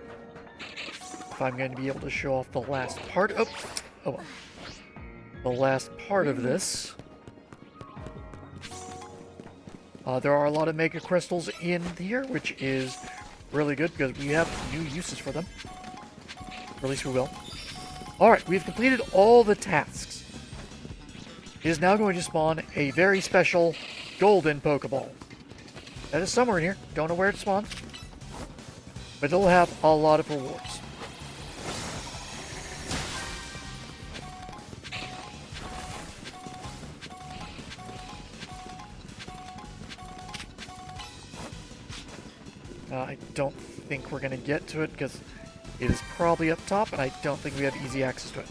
if I'm going to be able to show off the last part. Oh, well. The last part of this. There are a lot of Mega Crystals in here, which is really good because we have new uses for them. Or at least we will. Alright, we've completed all the tasks. It is now going to spawn a very special golden Pokeball. That is somewhere in here. Don't know where it spawns. But it'll have a lot of rewards. I don't think we're going to get to it because it is probably up top, and I don't think we have easy access to it.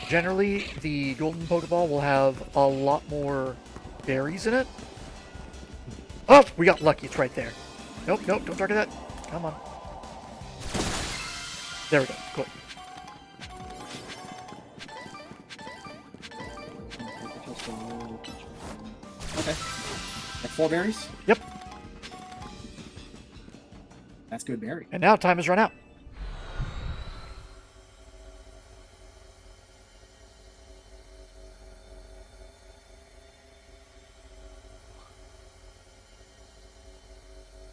Generally, the Golden Pokeball will have a lot more berries in it. Oh, we got lucky. It's right there. Nope, nope, don't target that. Come on. There we go. Good. Okay. Like 4 berries? Yep. That's good berry. And now time has run out.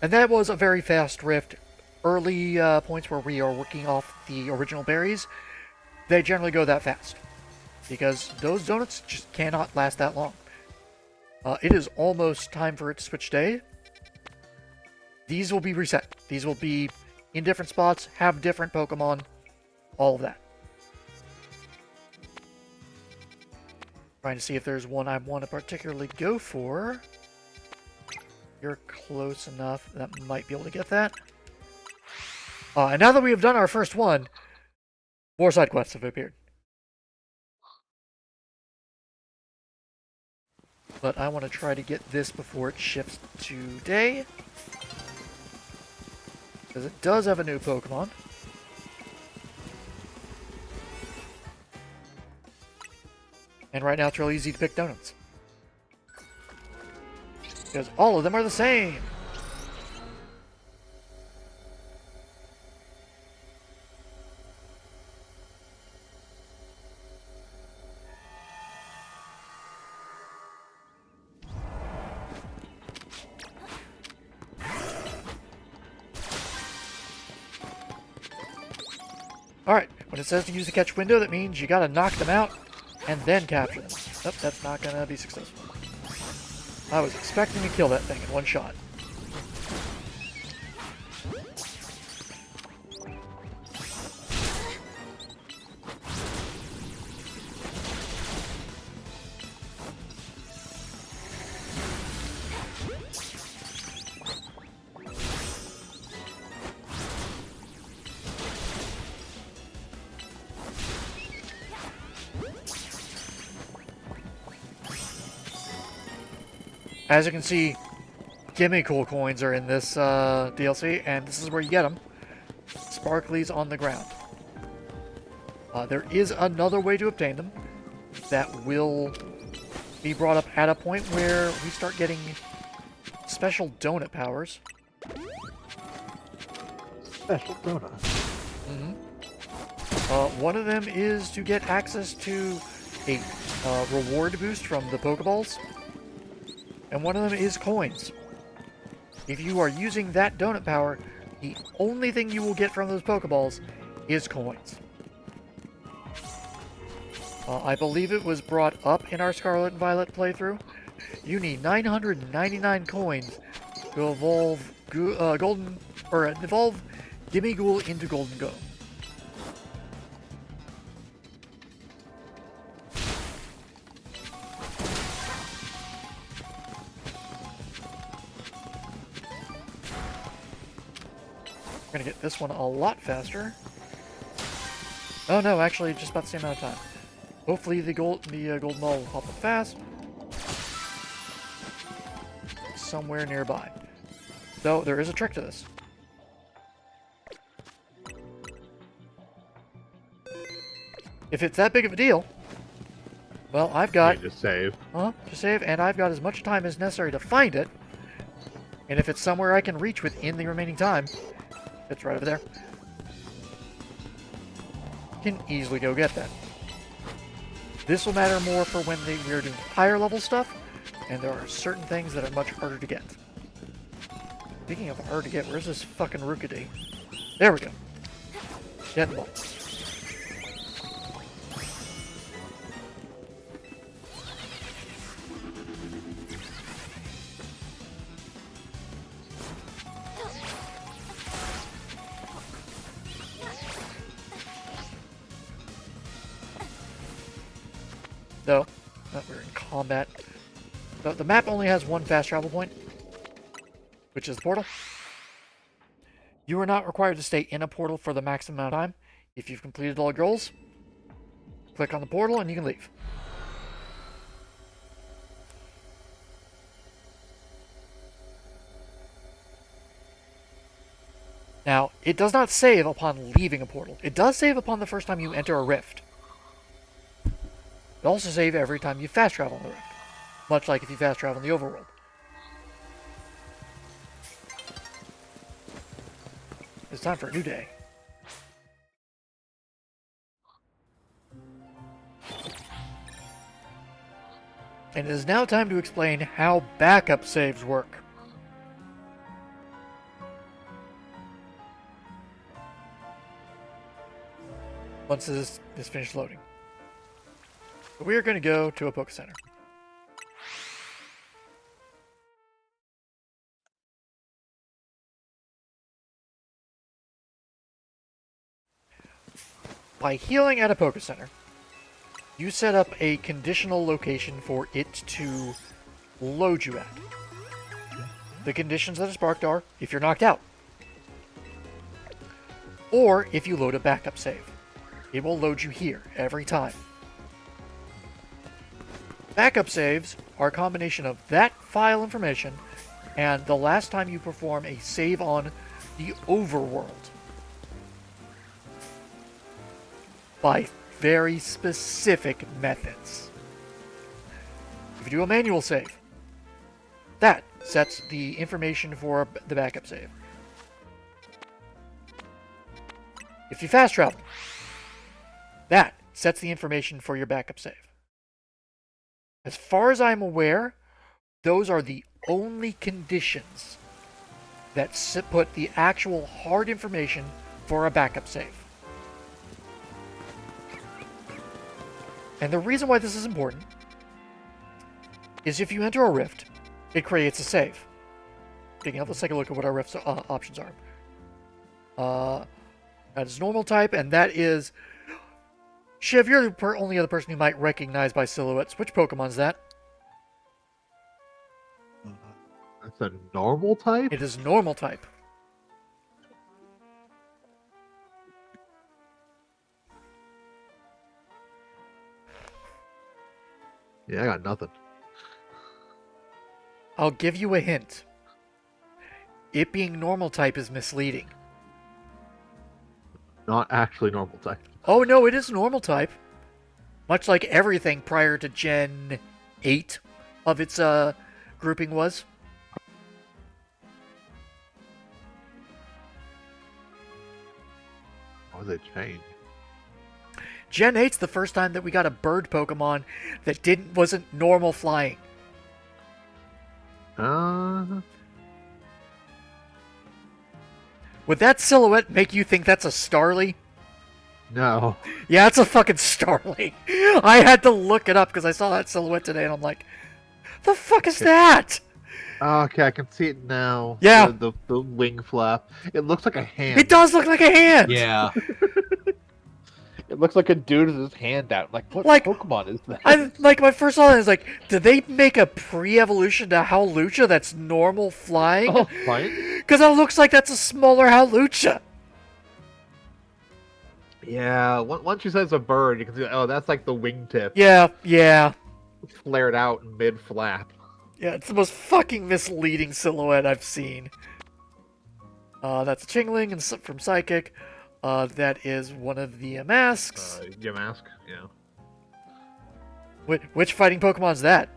And that was a very fast rift. Early points where we are working off the original berries, they generally go that fast. Because those donuts just cannot last that long. It is almost time for it to switch day. These will be reset. These will be in different spots, have different Pokemon, all of that. Trying to see if there's one I want to particularly go for. You're close enough that might be able to get that. And now that we have done our first one, more side quests have appeared. But I want to try to get this before it shifts to day. Because it does have a new Pokemon. And right now it's real easy to pick donuts. Because all of them are the same. Alright, when it says to use the catch window, that means you gotta knock them out and then capture them. Nope, that's not gonna be successful. I was expecting to kill that thing in one shot. As you can see, Gimme Cool coins are in this DLC, and this is where you get them. Sparklies on the ground. There is another way to obtain them that will be brought up at a point where we start getting special donut powers. Special donut. One of them is to get access to a reward boost from the Pokeballs. And one of them is coins. If you are using that donut power, the only thing you will get from those Pokeballs is coins. I believe it was brought up in our Scarlet and Violet playthrough. You need 999 coins to evolve evolve Gimmighoul into Golden Go. We're gonna get this one a lot faster. Oh no, actually just about the same amount of time. Hopefully the golden ball will pop up fast. Somewhere nearby. Though there is a trick to this. If it's that big of a deal, well, I've got to save. to save, and I've got as much time as necessary to find it. And if it's somewhere I can reach within the remaining time, It's right over there. Can easily go get that. This will matter more for when we are doing higher level stuff, and there are certain things that are much harder to get. Speaking of hard to get, where's this fucking Rookidee? There we go. Get ball. So, we're in combat. The map only has one fast travel point, which is the portal. You are not required to stay in a portal for the maximum amount of time. If you've completed all goals, click on the portal and you can leave. Now, it does not save upon leaving a portal. It does save upon the first time you enter a rift. It also saves every time you fast travel in the rift, much like if you fast travel in the overworld. It's time for a new day. And it is now time to explain how backup saves work. Once this is finished loading. We are going to go to a Poke Center. By healing at a Poke Center, you set up a conditional location for it to load you at. The conditions that are sparked are if you're knocked out, or if you load a backup save. It will load you here every time. Backup saves are a combination of that file information and the last time you perform a save on the overworld. By very specific methods. If you do a manual save, that sets the information for the backup save. If you fast travel, that sets the information for your backup save. As far as I'm aware, those are the only conditions that put the actual hard information for a backup save. And the reason why this is important is if you enter a rift, it creates a save. Speaking of, let's take a look at what our rift options are. That is normal type, and that is... Shiv, you're the only other person who might recognize by silhouettes. Which Pokemon's that? That's a normal type? It is normal type. Yeah, I got nothing. I'll give you a hint. It being normal type is misleading. Not actually normal type. Oh no, it is normal type. Much like everything prior to Gen 8 of its grouping was. How was it changed? Gen 8's the first time that we got a bird Pokemon that wasn't normal flying. Would that silhouette make you think that's a Starly? No. Yeah, it's a fucking Starly. I had to look it up because I saw that silhouette today and I'm like, the fuck is that? Okay, I can see it now. Yeah. The wing flap. It looks like a hand. It does look like a hand. Yeah. It looks like a dude with his hand out. Like, what Like, Pokemon is that? My first thought is like, did they make a pre-evolution to Howlucha that's normal flying? Oh, fine. Because it looks like that's a smaller Howlucha. Yeah, once you say it's a bird, you can see, oh, that's like the wingtip. Yeah. Flared out mid-flap. Yeah, it's the most fucking misleading silhouette I've seen. That's a Chingling and from Psychic. That is one of the masks. Yamask, yeah. Which fighting Pokemon's that?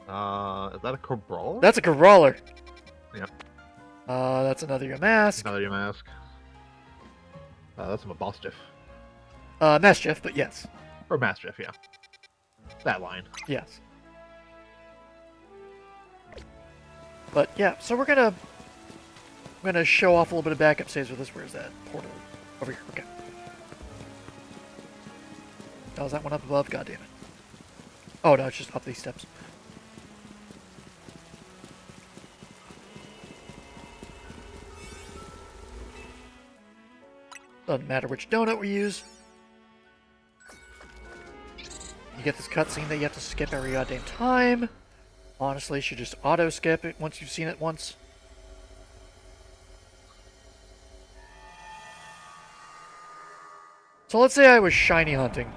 Is that a Cabral? That's a Cabrawler. Yeah. That's another Yamask. Another Yamask. That's a Mastiff. Mischief, but yes. Or Mastiff, yeah. That line. Yes. But yeah, so we're gonna show off a little bit of backup saves with this. Where's that portal? Over here. Okay. Oh, is that one up above? God damn it. Oh no, it's just up these steps. Doesn't matter which donut we use. You get this cutscene that you have to skip every goddamn time. Honestly, you should just auto-skip it once you've seen it once. So let's say I was shiny hunting.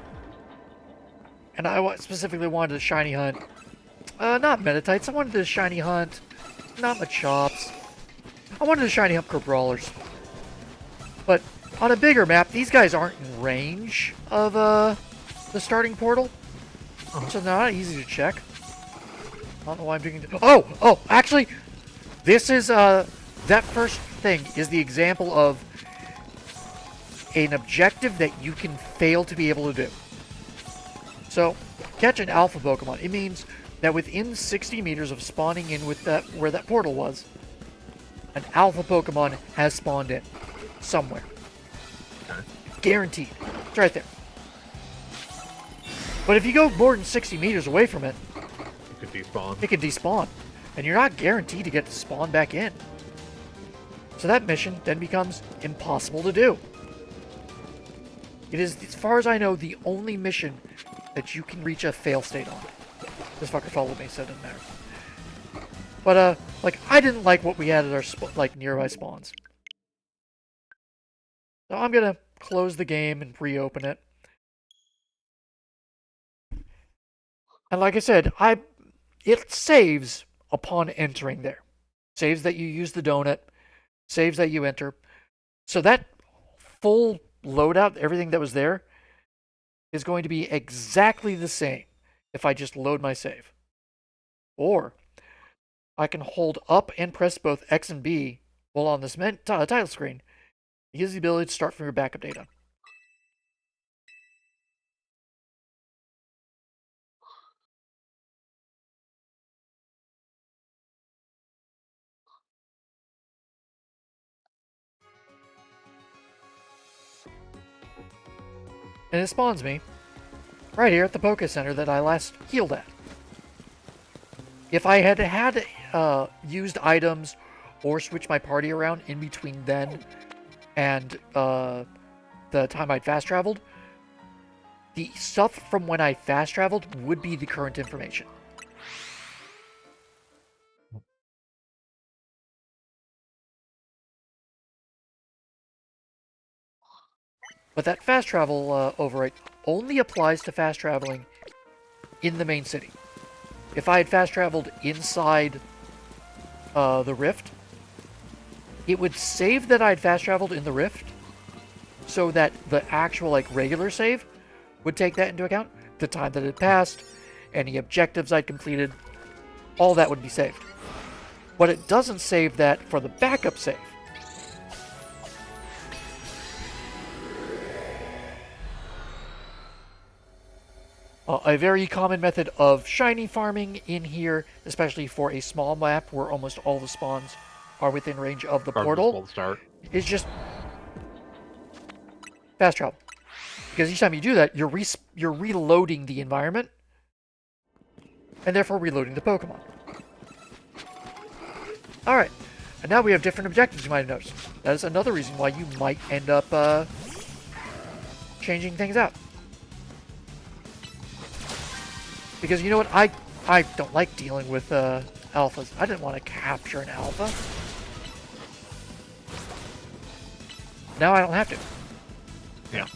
And I specifically wanted to shiny hunt... not Metatites, I wanted to shiny hunt... Not Machops. I wanted to shiny hunt Brawlers. But on a bigger map, these guys aren't in range of the starting portal. So they're not easy to check. I don't know why I'm doing... Oh! Actually, this is, that first thing is the example of an objective that you can fail to be able to do. So, catch an alpha Pokemon. It means that within 60 meters of spawning in with that where that portal was, an alpha Pokemon has spawned in. Somewhere. Okay. Guaranteed. It's right there. But if you go more than 60 meters away from it, It could despawn. it can despawn. And you're not guaranteed to get to spawn back in. So that mission then becomes impossible to do. It is, as far as I know, the only mission that you can reach a fail state on. This fucker followed me, so it doesn't matter. But, like, I didn't like what we had at our, nearby spawns. So I'm gonna close the game and reopen it. And like I said, it saves upon entering there. Saves that you use the donut. Saves that you enter. So that full loadout, everything that was there, is going to be exactly the same if I just load my save. Or I can hold up and press both X and B while on this title screen. It gives the ability to start from your backup data. And it spawns me right here at the Poké Center that I last healed at. If I had used items or switched my party around in between then and the time I'd fast traveled, the stuff from when I fast traveled would be the current information. But that fast travel override only applies to fast traveling in the main city. If I had fast traveled inside the Rift, it would save that I'd fast traveled in the Rift, so that the actual regular save would take that into account. The time that had passed, any objectives I'd completed, all that would be saved. But it doesn't save that for the backup save. A very common method of shiny farming in here, especially for a small map where almost all the spawns are within range of the portal, is just fast travel. Because each time you do that, you're reloading the environment, and therefore reloading the Pokemon. Alright, and now we have different objectives, you might have noticed. That is another reason why you might end up changing things out. Because you know what, I don't like dealing with alphas. I didn't want to capture an alpha. Now I don't have to. Yeah.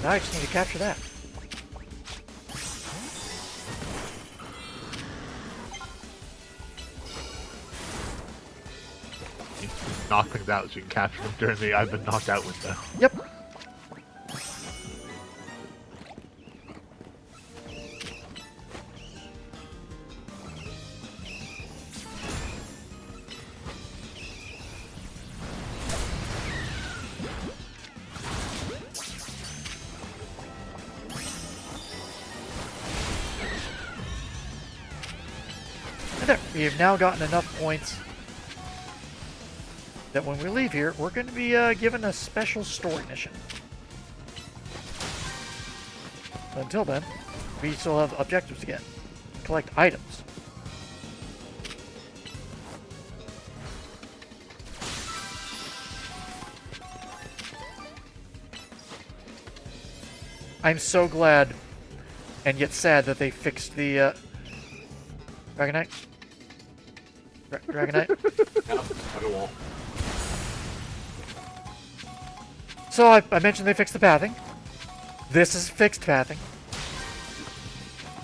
Now I just need to capture that. You knock things out so you can capture them during the I've been knocked out window. Yep. And there, we have now gotten enough points that when we leave here, we're going to be given a special story mission. But until then, we still have objectives to get. Collect items. I'm so glad and yet sad that they fixed the Dragonite. Dragonite. Yeah, like a wall. So I mentioned they fixed the pathing. This is fixed pathing.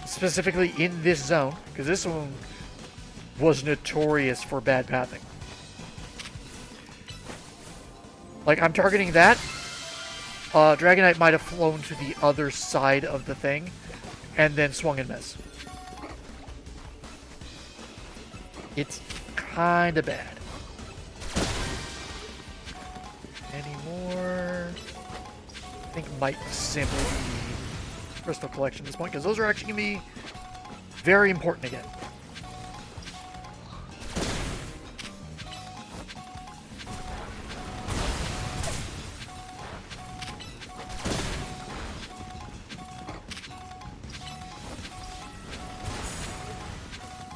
Specifically in this zone, because this one was notorious for bad pathing. Like, I'm targeting that. Dragonite might have flown to the other side of the thing, and then swung and missed. It's kinda bad. Any more? I think might simply be crystal collection at this point, because those are actually going to be very important again.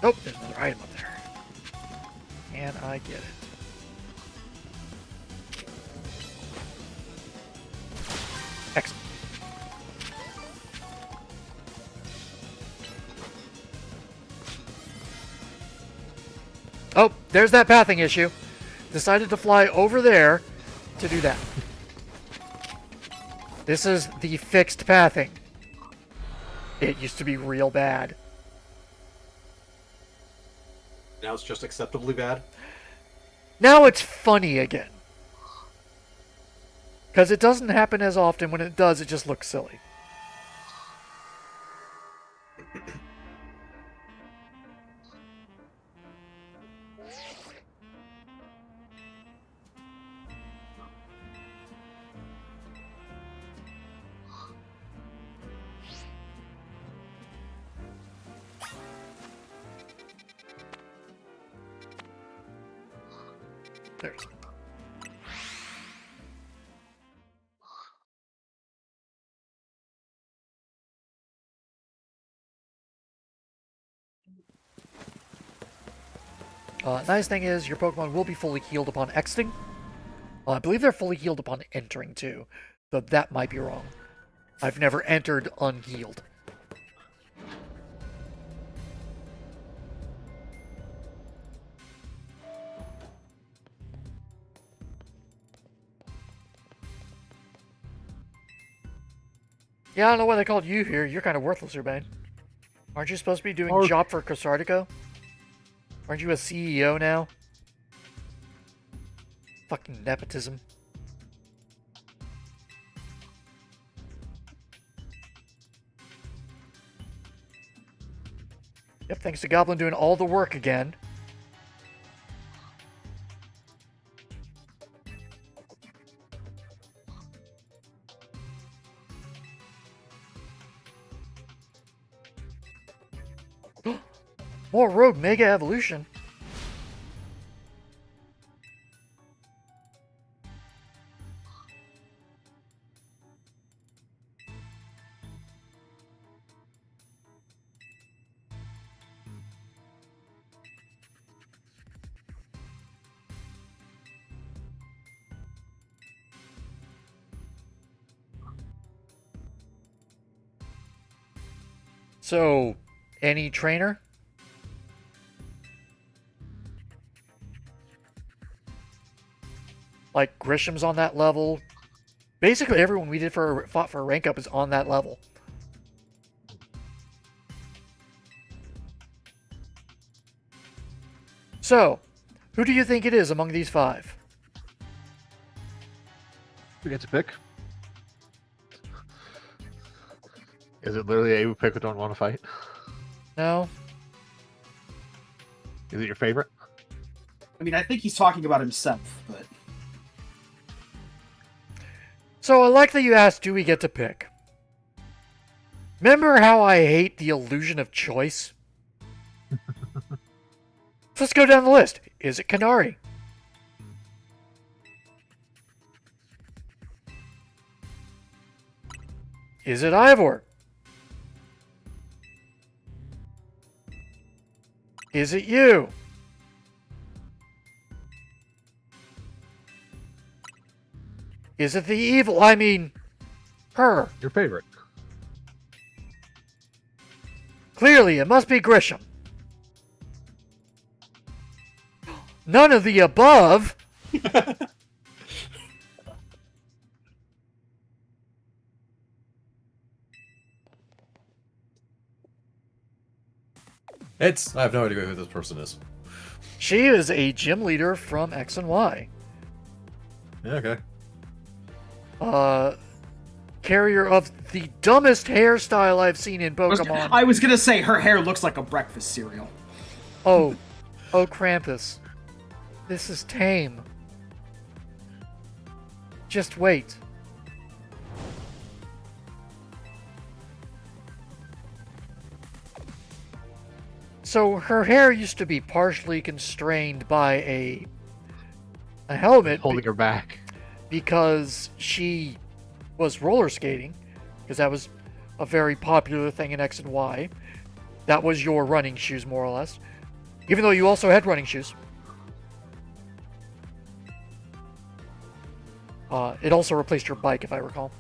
Nope, there's another item up there. Can I get it? Excellent. Oh, there's that pathing issue. Decided to fly over there to do that. This is the fixed pathing. It used to be real bad. Now it's just acceptably bad. Now it's funny again. Because it doesn't happen as often. When it does, it just looks silly. There's. Nice thing is, your Pokemon will be fully healed upon exiting. I believe they're fully healed upon entering, too. Though that might be wrong. I've never entered unhealed. Yeah, I don't know why they called you here. You're kind of worthless, Urbane. Aren't you supposed to be doing job for Cosardico? Aren't you a CEO now? Fucking nepotism. Yep, thanks to Goblin doing all the work again. More Rogue Mega Evolution. So, any trainer? Like Grisham's on that level. Basically, everyone we did fought for a rank up is on that level. So, who do you think it is among these five? We get to pick. Is it literally a pick who don't want to fight? No. Is it your favorite? I mean, I think he's talking about himself, but... So I like that you asked, do we get to pick? Remember how I hate the illusion of choice? let's go down the list. Is it Kanari? Is it Ivor? Is it you? Is it the evil? I mean, her. Your favorite. Clearly, it must be Grisham. None of the above. I have no idea who this person is. She is a gym leader from X and Y. Yeah, okay. Carrier of the dumbest hairstyle I've seen in Pokemon. I was gonna say her hair looks like a breakfast cereal. Oh, Krampus. This is tame. Just wait. So her hair used to be partially constrained by a helmet Holding her back. because she was roller skating, because that was a very popular thing in X and Y. That was your running shoes, more or less. Even though you also had running shoes. It also replaced your bike, if I recall.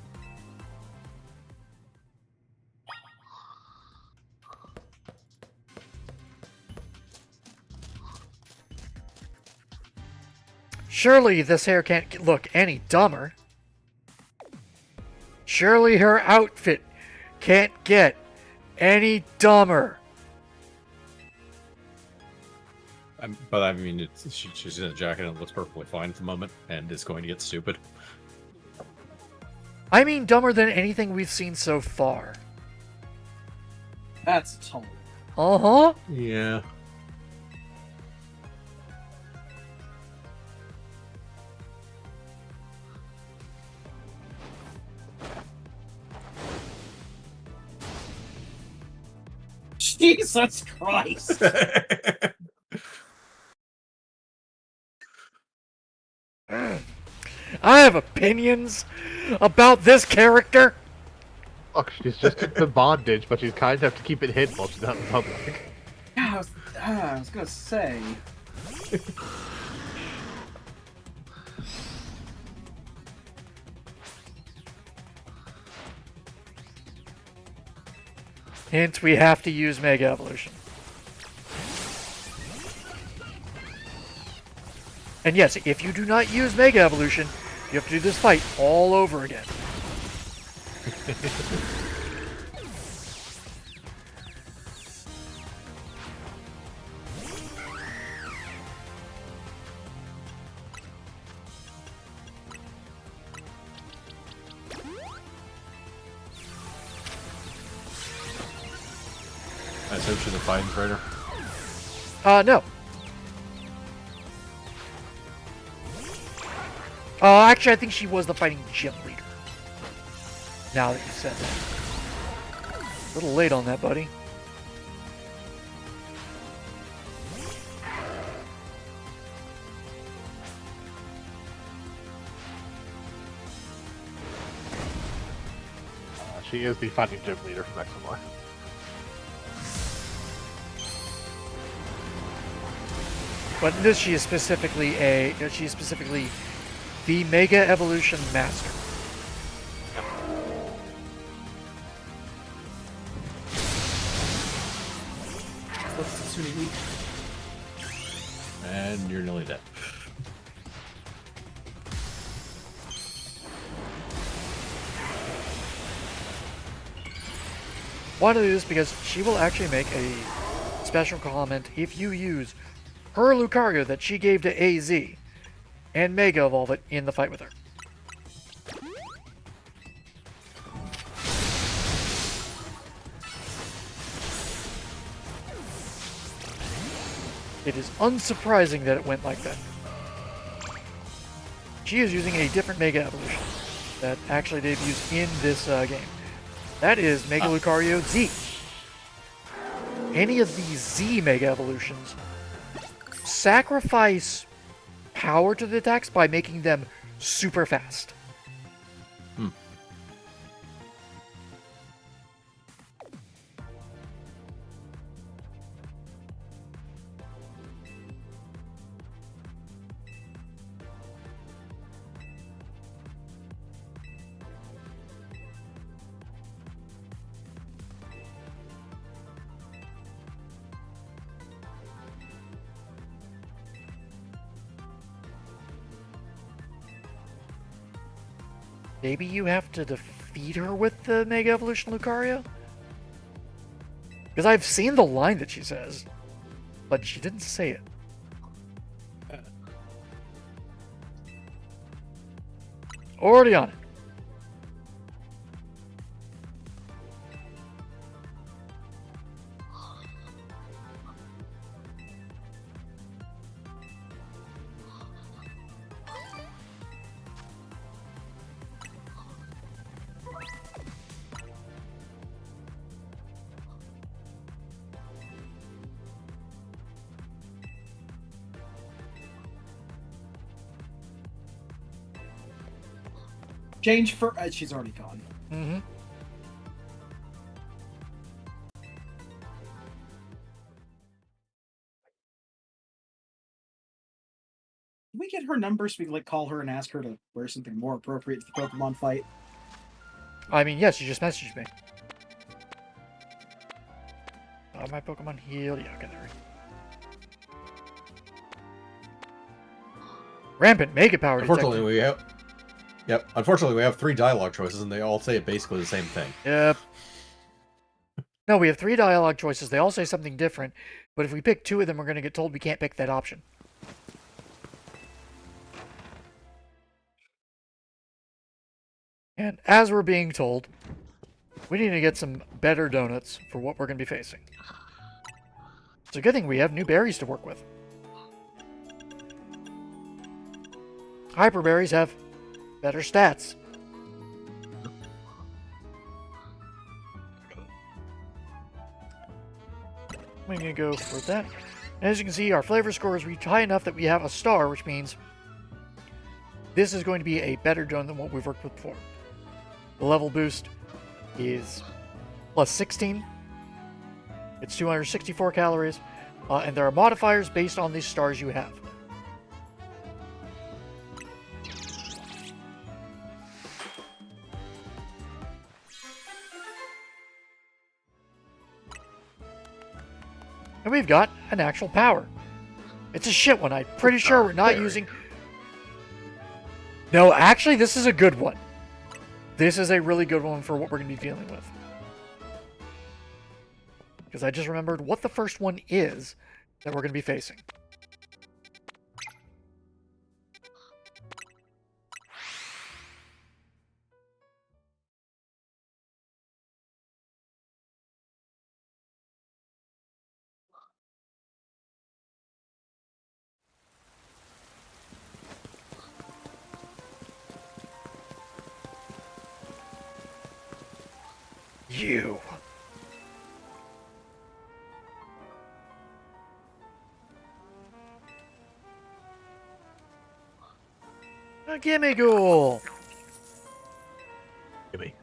Surely this hair can't look any dumber. Surely her outfit can't get any dumber. But I mean, she's in a jacket and it looks perfectly fine at the moment, and is going to get stupid. I mean dumber than anything we've seen so far. That's tall. Uh-huh. Yeah. Jesus Christ! I have opinions about this character. Look, she's just in bondage, but she's kind enough to keep it hidden while she's not in public. Yeah, I was gonna say. Hint, we have to use Mega Evolution. And yes, if you do not use Mega Evolution, you have to do this fight all over again. I assume she's a fighting trader. No. Actually, I think she was the fighting gym leader. Now that you said that. A little late on that, buddy. She is the fighting gym leader from X and Y. But in this, she is specifically the Mega Evolution Master. And you're nearly dead. Why do this? Because she will actually make a special comment if you use her Lucario that she gave to AZ and Mega Evolve it in the fight with her. It is unsurprising that it went like that. She is using a different Mega Evolution that actually debuts in this game. That is Mega Lucario Z. Any of these Z Mega Evolutions sacrifice power to the attacks by making them super fast. Maybe you have to defeat her with the Mega Evolution Lucario? Because I've seen the line that she says, but she didn't say it. Already on it. Change for... she's already gone. Mm-hmm. Can we get her number so we can, like, call her and ask her to wear something more appropriate for the Pokemon fight? I mean, yes, you just messaged me. My Pokemon healed. Yeah, okay, there. Rampant Mega Power Unfortunately, detected. we have. Yep. Unfortunately, we have 3 dialogue choices, and they all say basically the same thing. Yep. No, we have 3 dialogue choices. They all say something different, but if we pick 2 of them, we're going to get told we can't pick that option. And as we're being told, we need to get some better donuts for what we're going to be facing. It's a good thing we have new berries to work with. Hyper berries have better stats. I'm going to go for that. And as you can see, our flavor score is reached high enough that we have a star, which means this is going to be a better donut than what we've worked with before. The level boost is plus 16. It's 264 calories. And there are modifiers based on these stars you have. And we've got an actual power. It's a shit one. I'm pretty sure we're not using... No, actually, this is a good one. This is a really good one for what we're going to be dealing with. Because I just remembered what the first one is that we're going to be facing. You. A gimme ghoul. Gimme.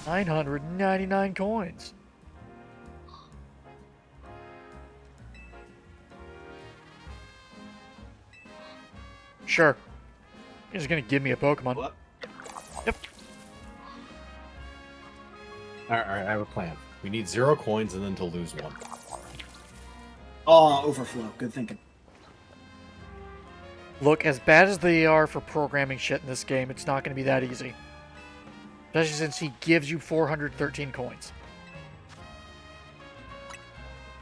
$999 coins. Sure. You're just gonna give me a Pokemon. What? Yep. Alright, I have a plan. We need 0 coins and then to lose 1. Oh, overflow. Good thinking. Look, as bad as they are for programming shit in this game, it's not gonna be that easy. Especially since he gives you 413 coins.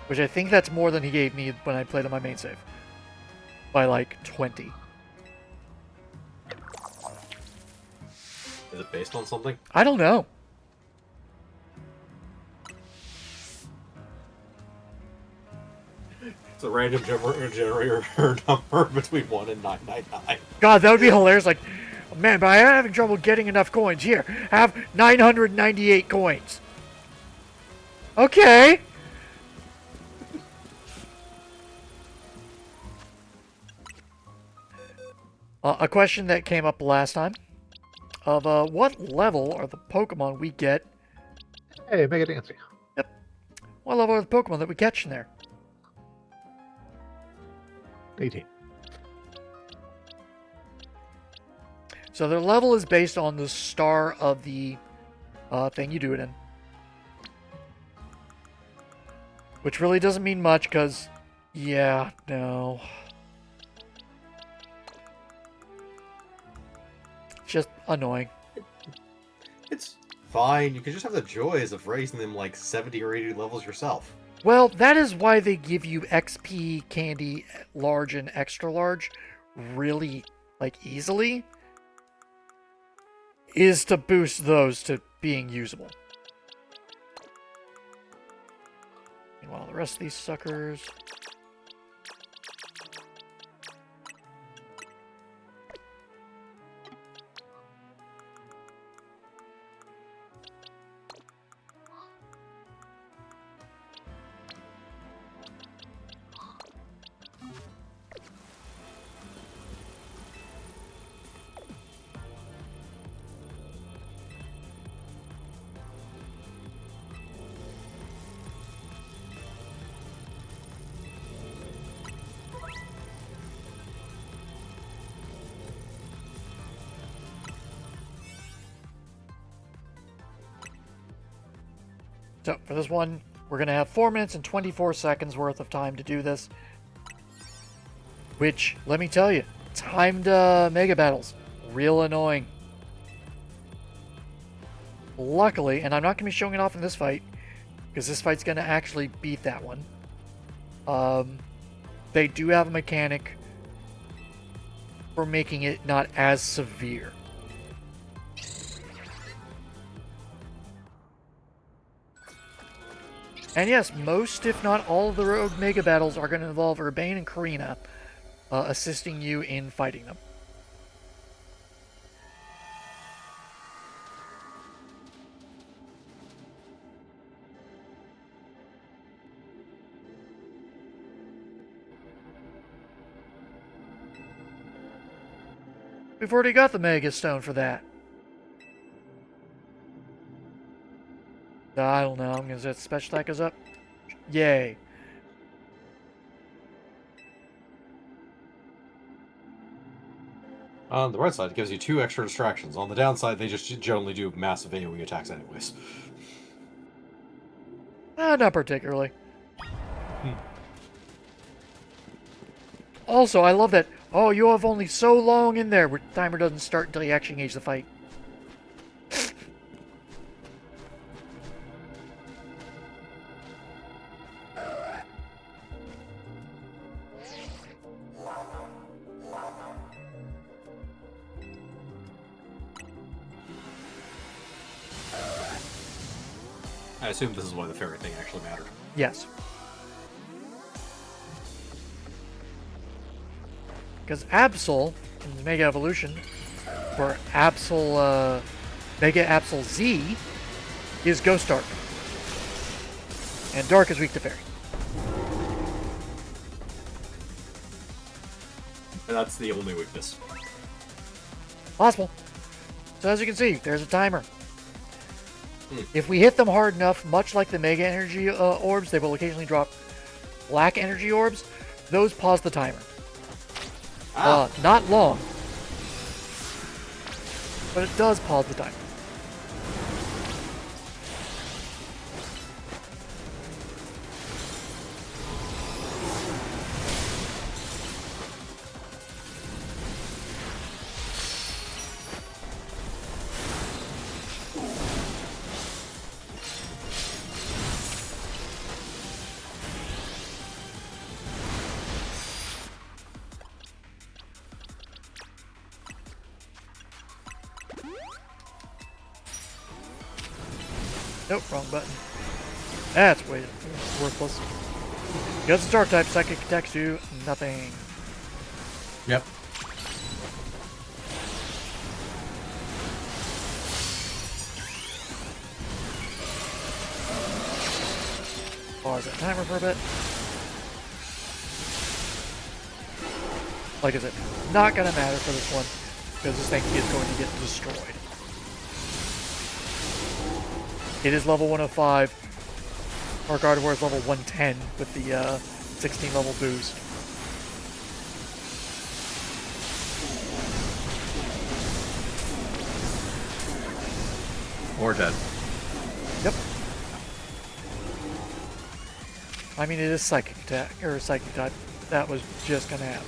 Which I think that's more than he gave me when I played on my main save. By like 20. Is it based on something? I don't know. It's a random generator number between 1 and 999. God, that would be hilarious. Like, Man, but I'm having trouble getting enough coins. Here, have 998 coins. Okay. A question that came up last time of what level are the Pokemon we get? Hey, Mega Dancy. What level are the Pokemon that we catch in there? 18. So their level is based on the star of the thing you do it in. Which really doesn't mean much because, yeah, no. It's just annoying. It's fine. You can just have the joys of raising them like 70 or 80 levels yourself. Well, that is why they give you XP candy large and extra large really, like, easily. Is to boost those to being usable. Meanwhile, the rest of these suckers... So, for this one, we're going to have 4 minutes and 24 seconds worth of time to do this. Which, let me tell you, timed Mega Battles. Real annoying. Luckily, and I'm not going to be showing it off in this fight, because this fight's going to actually beat that one. They do have a mechanic for making it not as severe. And yes, most, if not all, of the Rogue Mega Battles are going to involve Urbane and Karina assisting you in fighting them. We've already got the Mega Stone for that. I don't know. I'm going to say the special attack goes up. Yay. On the right side, it gives you 2 extra distractions. On the downside, they just generally do massive AoE attacks anyways. Not particularly. Also, I love that. Oh, you have only so long in there where the timer doesn't start until you actually engage the fight. I assume this is why the fairy thing actually mattered. Yes. Because Absol, in the Mega Evolution, for Absol, Mega Absol Z, is Ghost Dark. And Dark is weak to Fairy. And that's the only weakness. Possible. So as you can see, there's a timer. If we hit them hard enough, much like the Mega Energy orbs, they will occasionally drop black energy orbs. Those pause the timer. Not long, but it does pause the timer. Nope, wrong button. That's way worthless. Because it's dark type, psychic attacks do nothing. Yep. Pause that timer for a bit. Like I said, not gonna matter for this one, because this thing is going to get destroyed. It is level 105. Our Gardevoir is level 110 with the 16 level boost. Or dead. Yep. I mean, it is psychic attack, or psychic type. That was just gonna happen.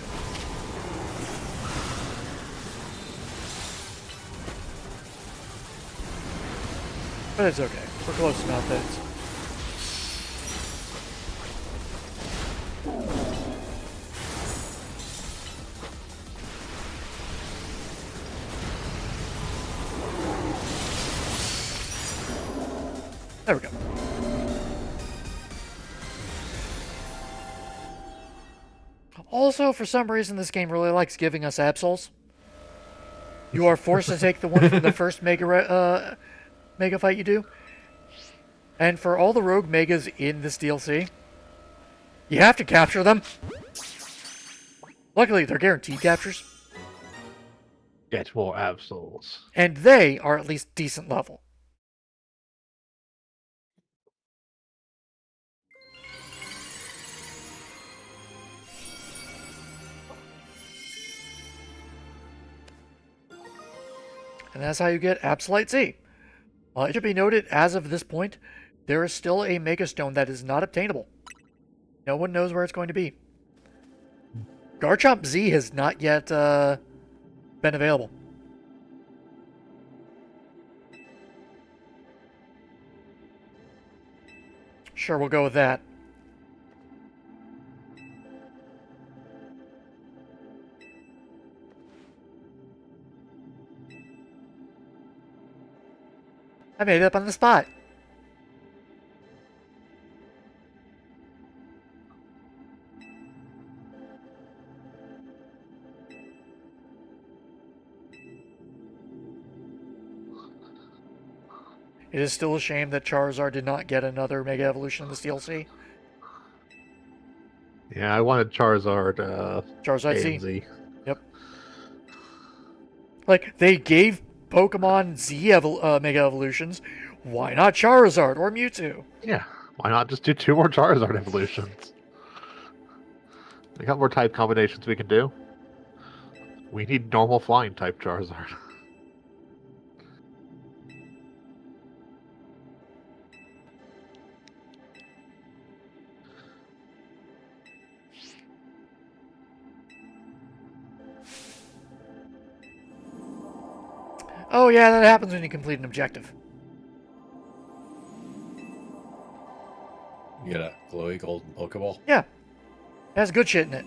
But it's okay. We're close enough that it's... There we go. Also, for some reason, this game really likes giving us Absols. You are forced to take the one from the first Mega fight you do. And for all the Rogue Megas in this DLC, you have to capture them. Luckily, they're guaranteed captures. Get more Absols. And they are at least decent level. And that's how you get Absolite Z. It should be noted, as of this point, there is still a Mega Stone that is not obtainable. No one knows where it's going to be. Garchomp Z has not yet been available. Sure, we'll go with that. I made it up on the spot. It is still a shame that Charizard did not get another Mega Evolution in this DLC. Yeah, I wanted Charizard, Charizard A Z. and Z. Yep. Like, they gave Pokemon Z Mega Evolutions. Why not Charizard or Mewtwo? Yeah, why not just do 2 more Charizard evolutions? We got more type combinations we can do. We need normal flying type Charizard. Oh yeah, that happens when you complete an objective. You get a glowy golden Pokeball. Yeah. It has good shit in it.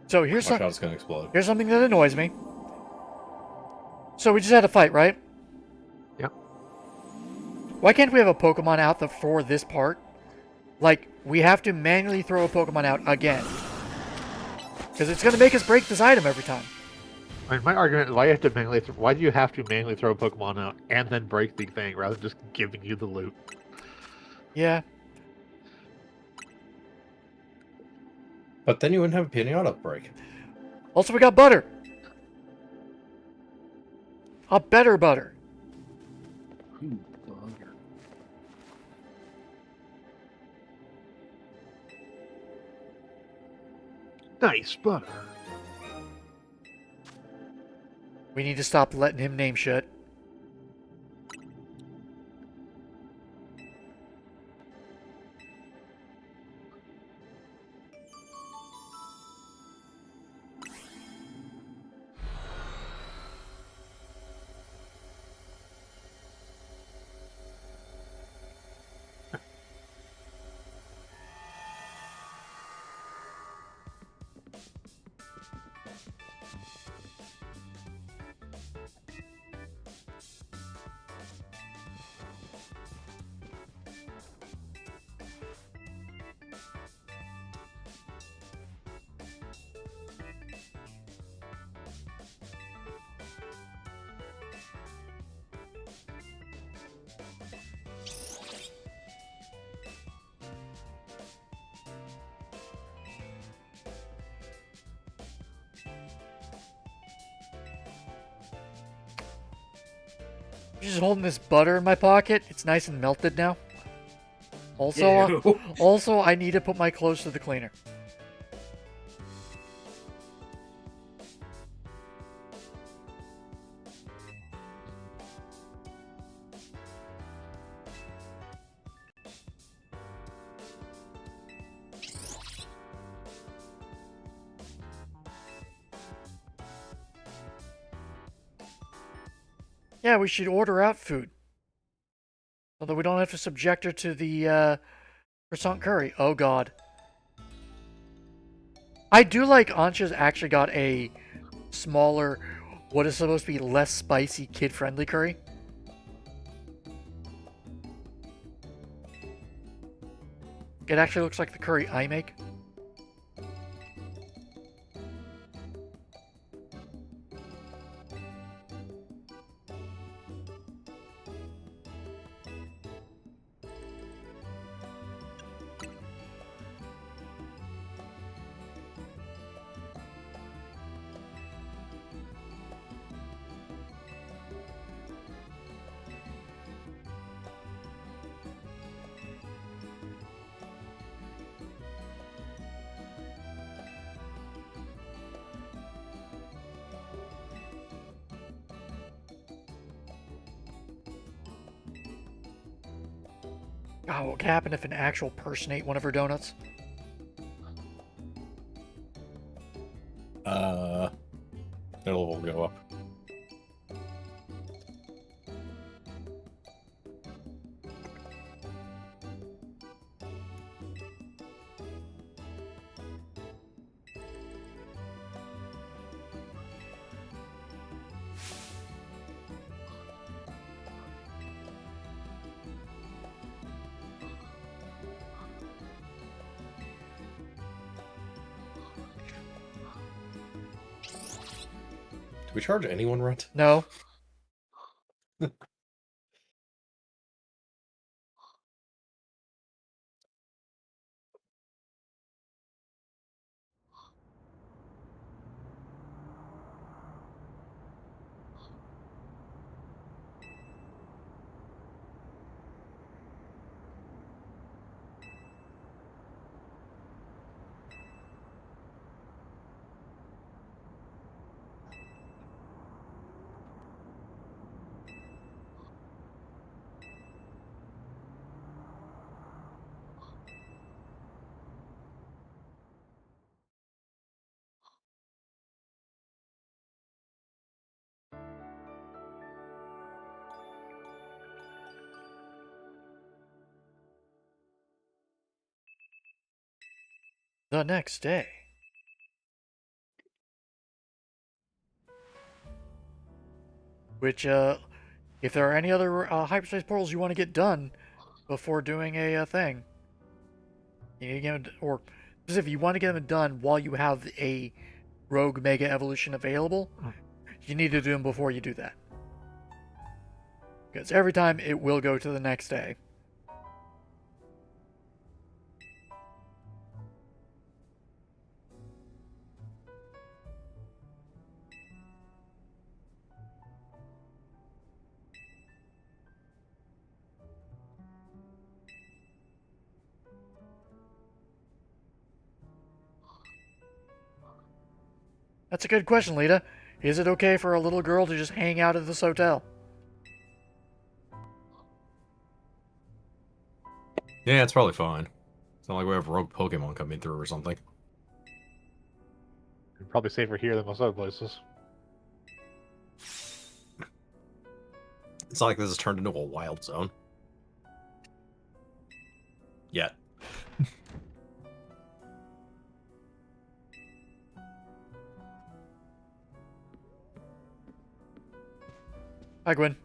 So here's Watch out, it's gonna explode. here's something that annoys me. So we just had a fight, right? Yep. Why can't we have a Pokemon out for this part? Like, we have to manually throw a Pokemon out again. Because it's going to make us break this item every time. I mean, my argument is why do you have to manually throw a Pokemon out and then break the thing rather than just giving you the loot? Yeah. But then you wouldn't have a Pidgeotto break. Also, we got butter. A better butter. Ooh, bugger. Nice butter. We need to stop letting him name shit. Just holding this butter in my pocket. It's nice and melted now. Also, Ew. also, I need to put my clothes to the cleaner. Yeah, we should order out food. So that we don't have to subject her to the croissant curry. Oh god. I do like Ansha's actually got a smaller, what is supposed to be less spicy, kid-friendly curry. It actually looks like the curry I make. Oh, what would happen if an actual person ate one of her donuts? Their level will go up. Do we charge anyone rent? No. The next day. Which, if there are any other hyperspace portals you want to get done before doing a thing, you need to get them, or if you want to get them done while you have a rogue mega evolution available, you need to do them before you do that. Because every time it will go to the next day. That's a good question, Lita. Is it okay for a little girl to just hang out at this hotel? Yeah, it's probably fine. It's not like we have rogue Pokemon coming through or something. Probably safer here than most other places. It's not like this has turned into a wild zone. Yet. Hi, Gwen.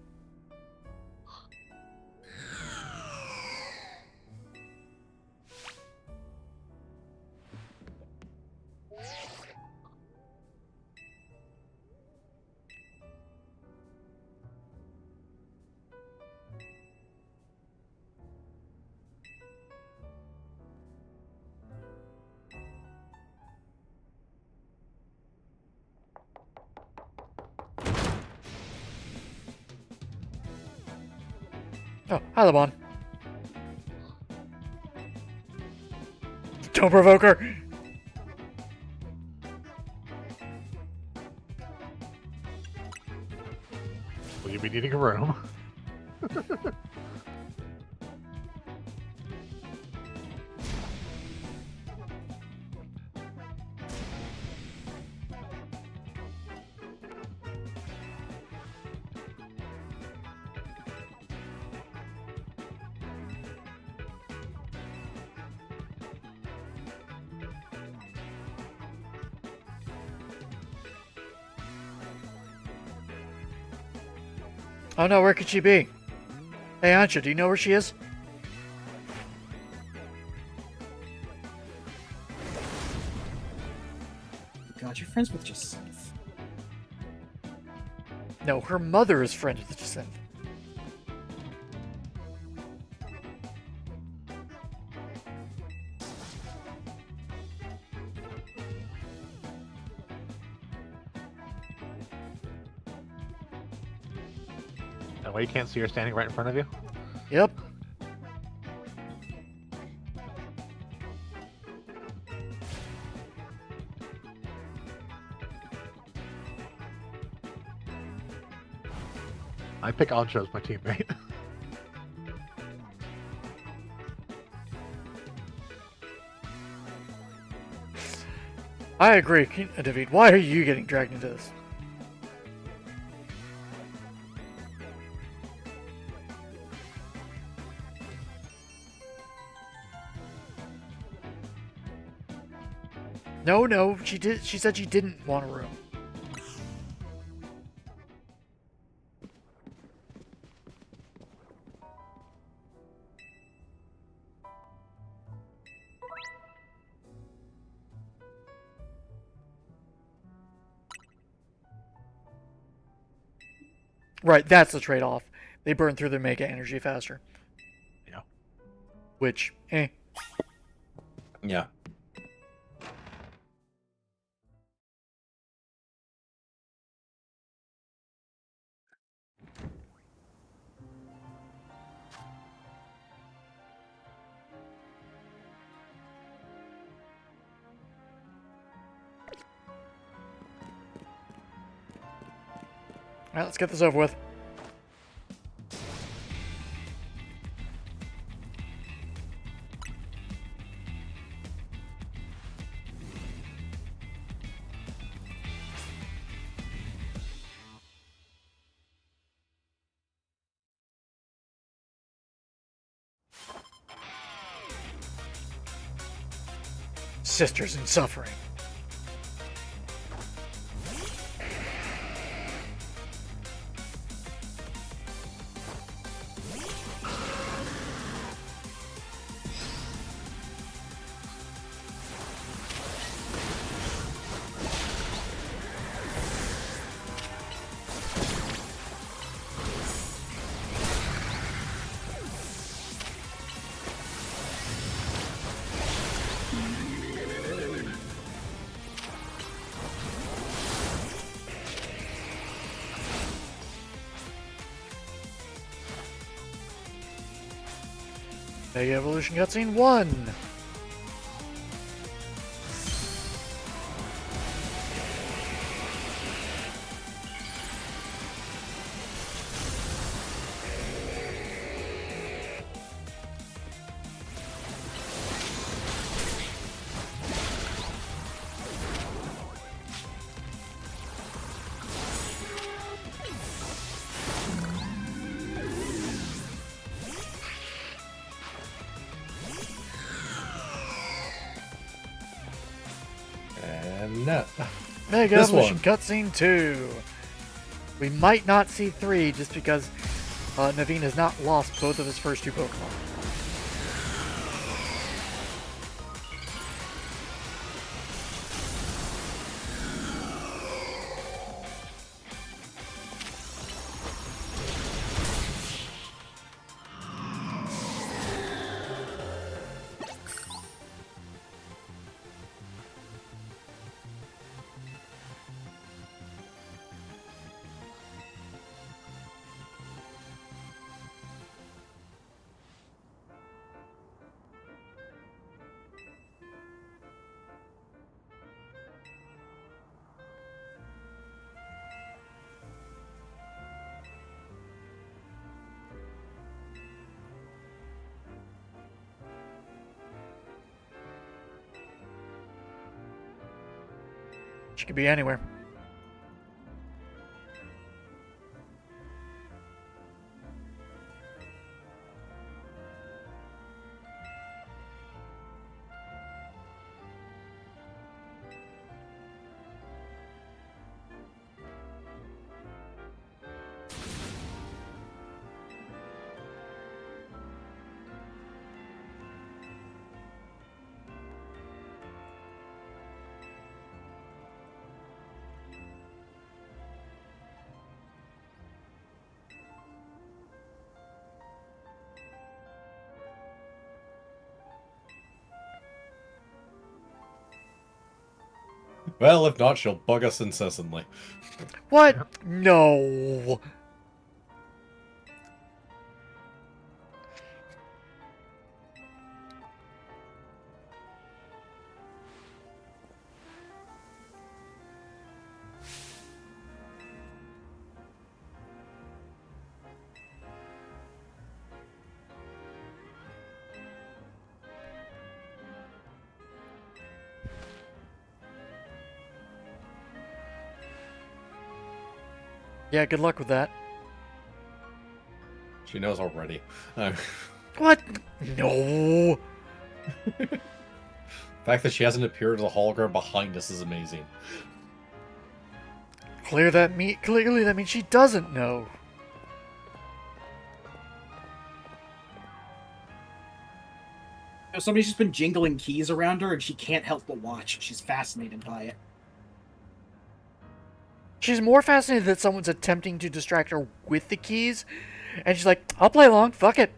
Oh, hi, Lebon. Don't provoke her! Will you be needing a room? Oh no, where could she be? Hey, Ansha, do you know where she is? God, you're friends with Jacinth. No, her mother is friend with Jacinth. That way you can't see her standing right in front of you. Yep. I pick Ancho as my teammate. I agree, David. Why are you getting dragged into this? No, she did. She said she didn't want a room. Right, that's the trade-off. They burn through their mega energy faster. Yeah. Which, eh. Yeah. Alright, let's get this over with. Sisters in suffering. Mega Evolution Cutscene 1! And no. Mega This Evolution one. Cutscene 2! We might not see 3 just because Naveen has not lost both of his first two Pokemon. She could be anywhere. Well, if not, she'll bug us incessantly. What? No. Yeah, good luck with that. She knows already. What? No. The fact that she hasn't appeared as a hologram behind us is amazing. Clearly that means she doesn't know. Somebody's just been jingling keys around her, and she can't help but watch. She's fascinated by it. She's more fascinated that someone's attempting to distract her with the keys, and she's like, I'll play along, fuck it.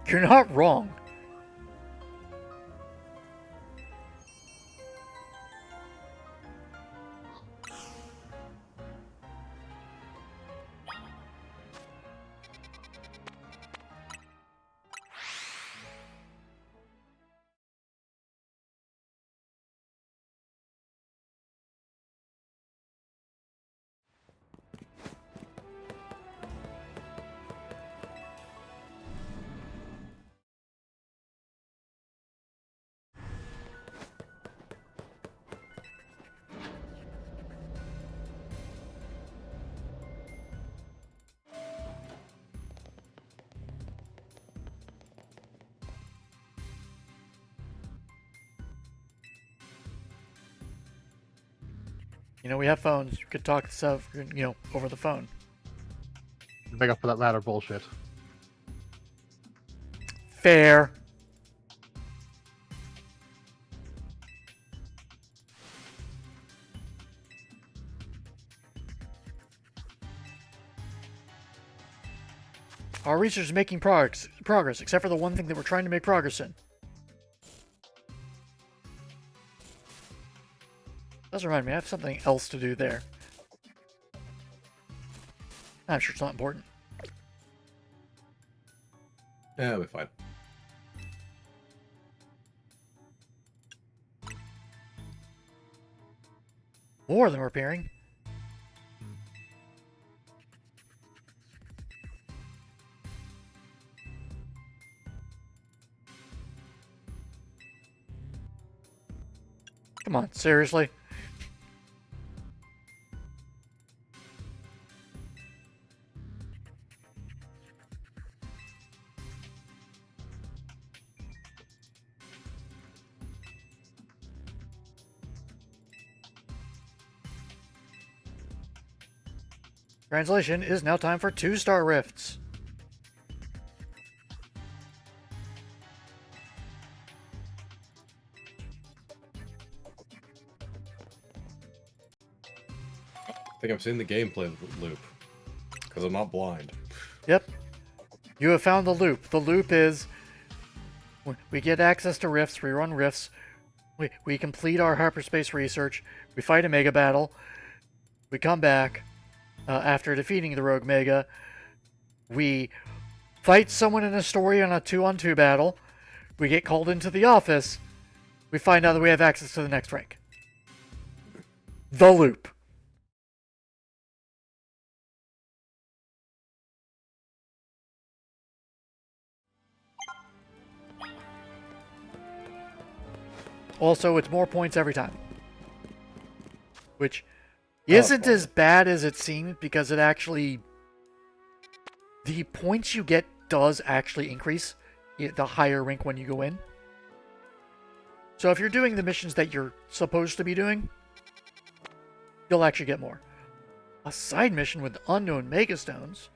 You're not wrong. You know, we have phones. You could talk stuff, over the phone. Make up for that ladder bullshit. Fair. Our research is making progress, except for the one thing that we're trying to make progress in. Does remind me, I have something else to do there. I'm sure it's not important. Yeah, it'll be fine. More than repairing. Come on, seriously? Translation is now time for 2-star rifts. I think I'm seeing the gameplay loop. Because I'm not blind. Yep. You have found the loop. The loop is when we get access to rifts, we run rifts, We complete our hyperspace research. We fight a mega battle. We come back after defeating the rogue mega. We fight someone in a story on a 2-on-2 battle. We get called into the office. We find out that we have access to the next rank. The loop. Also, it's more points every time. Which isn't as bad as it seems, because it actually... the points you get does actually increase the higher rank when you go in. So if you're doing the missions that you're supposed to be doing, you'll actually get more. A side mission with unknown megastones.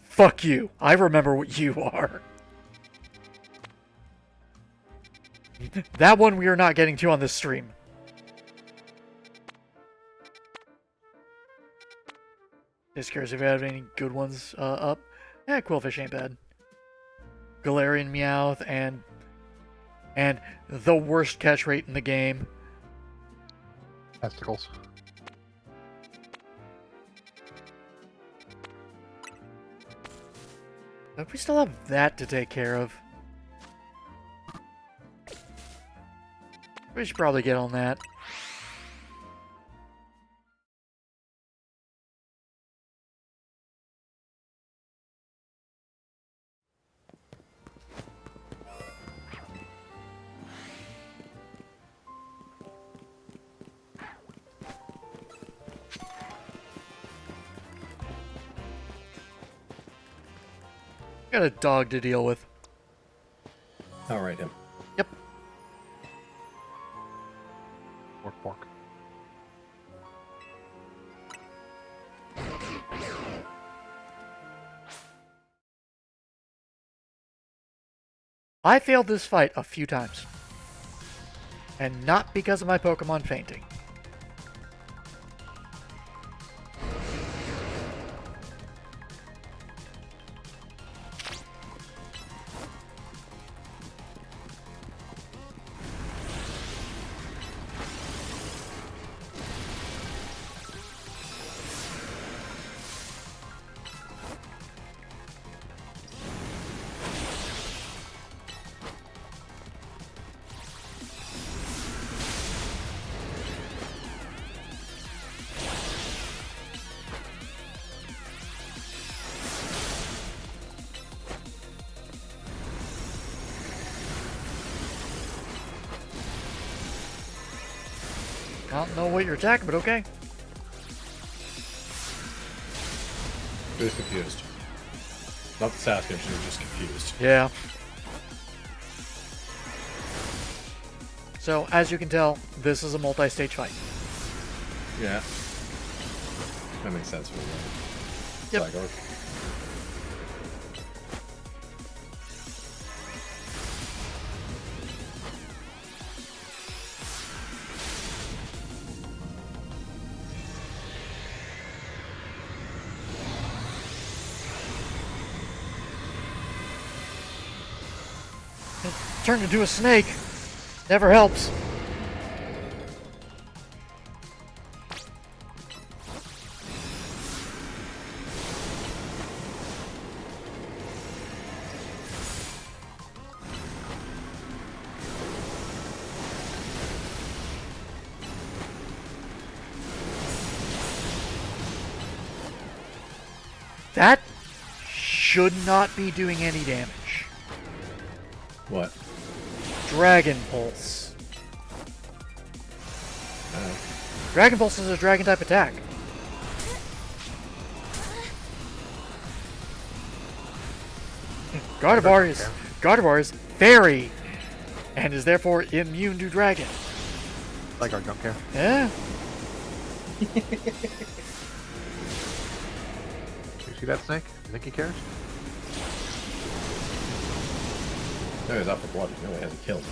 Fuck you. I remember what you are. That one we are not getting to on this stream. Just curious if you have any good ones up. Quillfish ain't bad. Galarian Meowth and the worst catch rate in the game. Testicles. But we still have that to take care of. We should probably get on that. Got a dog to deal with. All right, him. Yep. Pork. I failed this fight a few times. And not because of my Pokemon fainting. I don't know what you're attacking, but okay. He was confused. Not the Sasquatch, he was just confused. Yeah. So, as you can tell, this is a multi-stage fight. Yeah. That makes sense for me. Yep. Cyborg. Turned into a snake. Never helps. That should not be doing any damage. What? Dragon Pulse. Dragon Pulse is a dragon type attack. Gardevoir is fairy and is therefore immune to dragon. Like our don't care. Yeah. You see that snake? You think he cares? No, he's out for blood. No, he hasn't killed.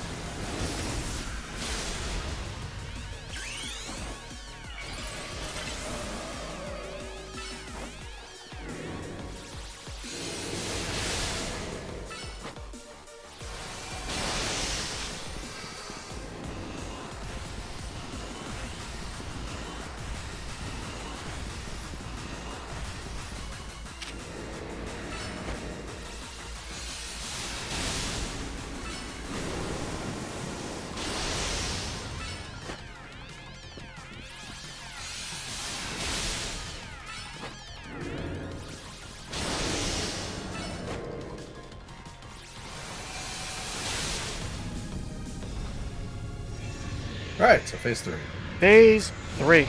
Alright, so phase 3. Phase 3.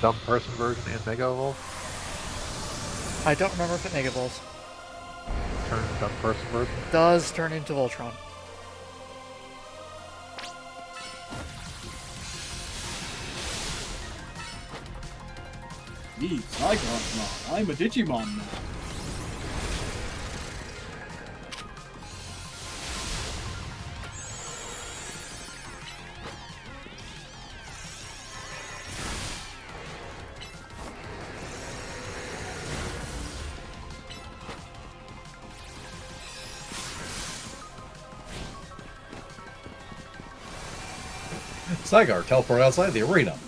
Dumb person version and Mega Evolve. I don't remember if it Mega Evolves. Turn dumb person version. Does turn into Voltron. Me, Zygarde, I'm a Digimon now. Zygarde, teleport outside the arena.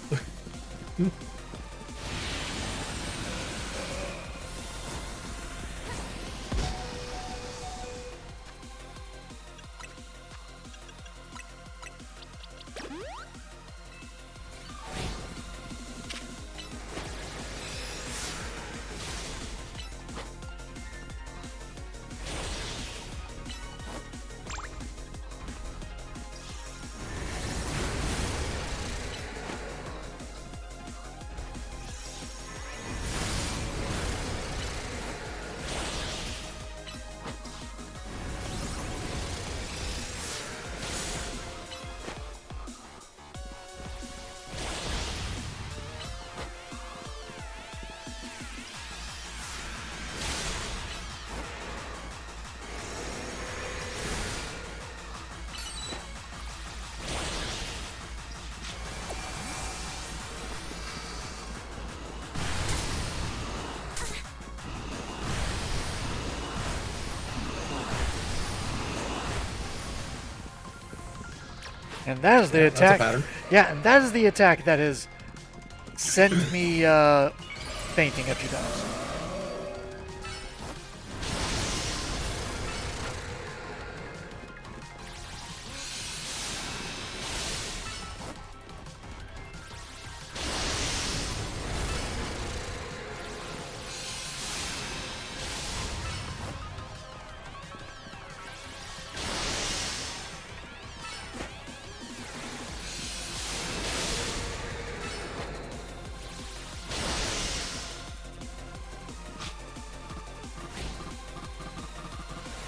And that is the That's a attack. pattern. Yeah, and that is the attack that has sent me fainting a few times.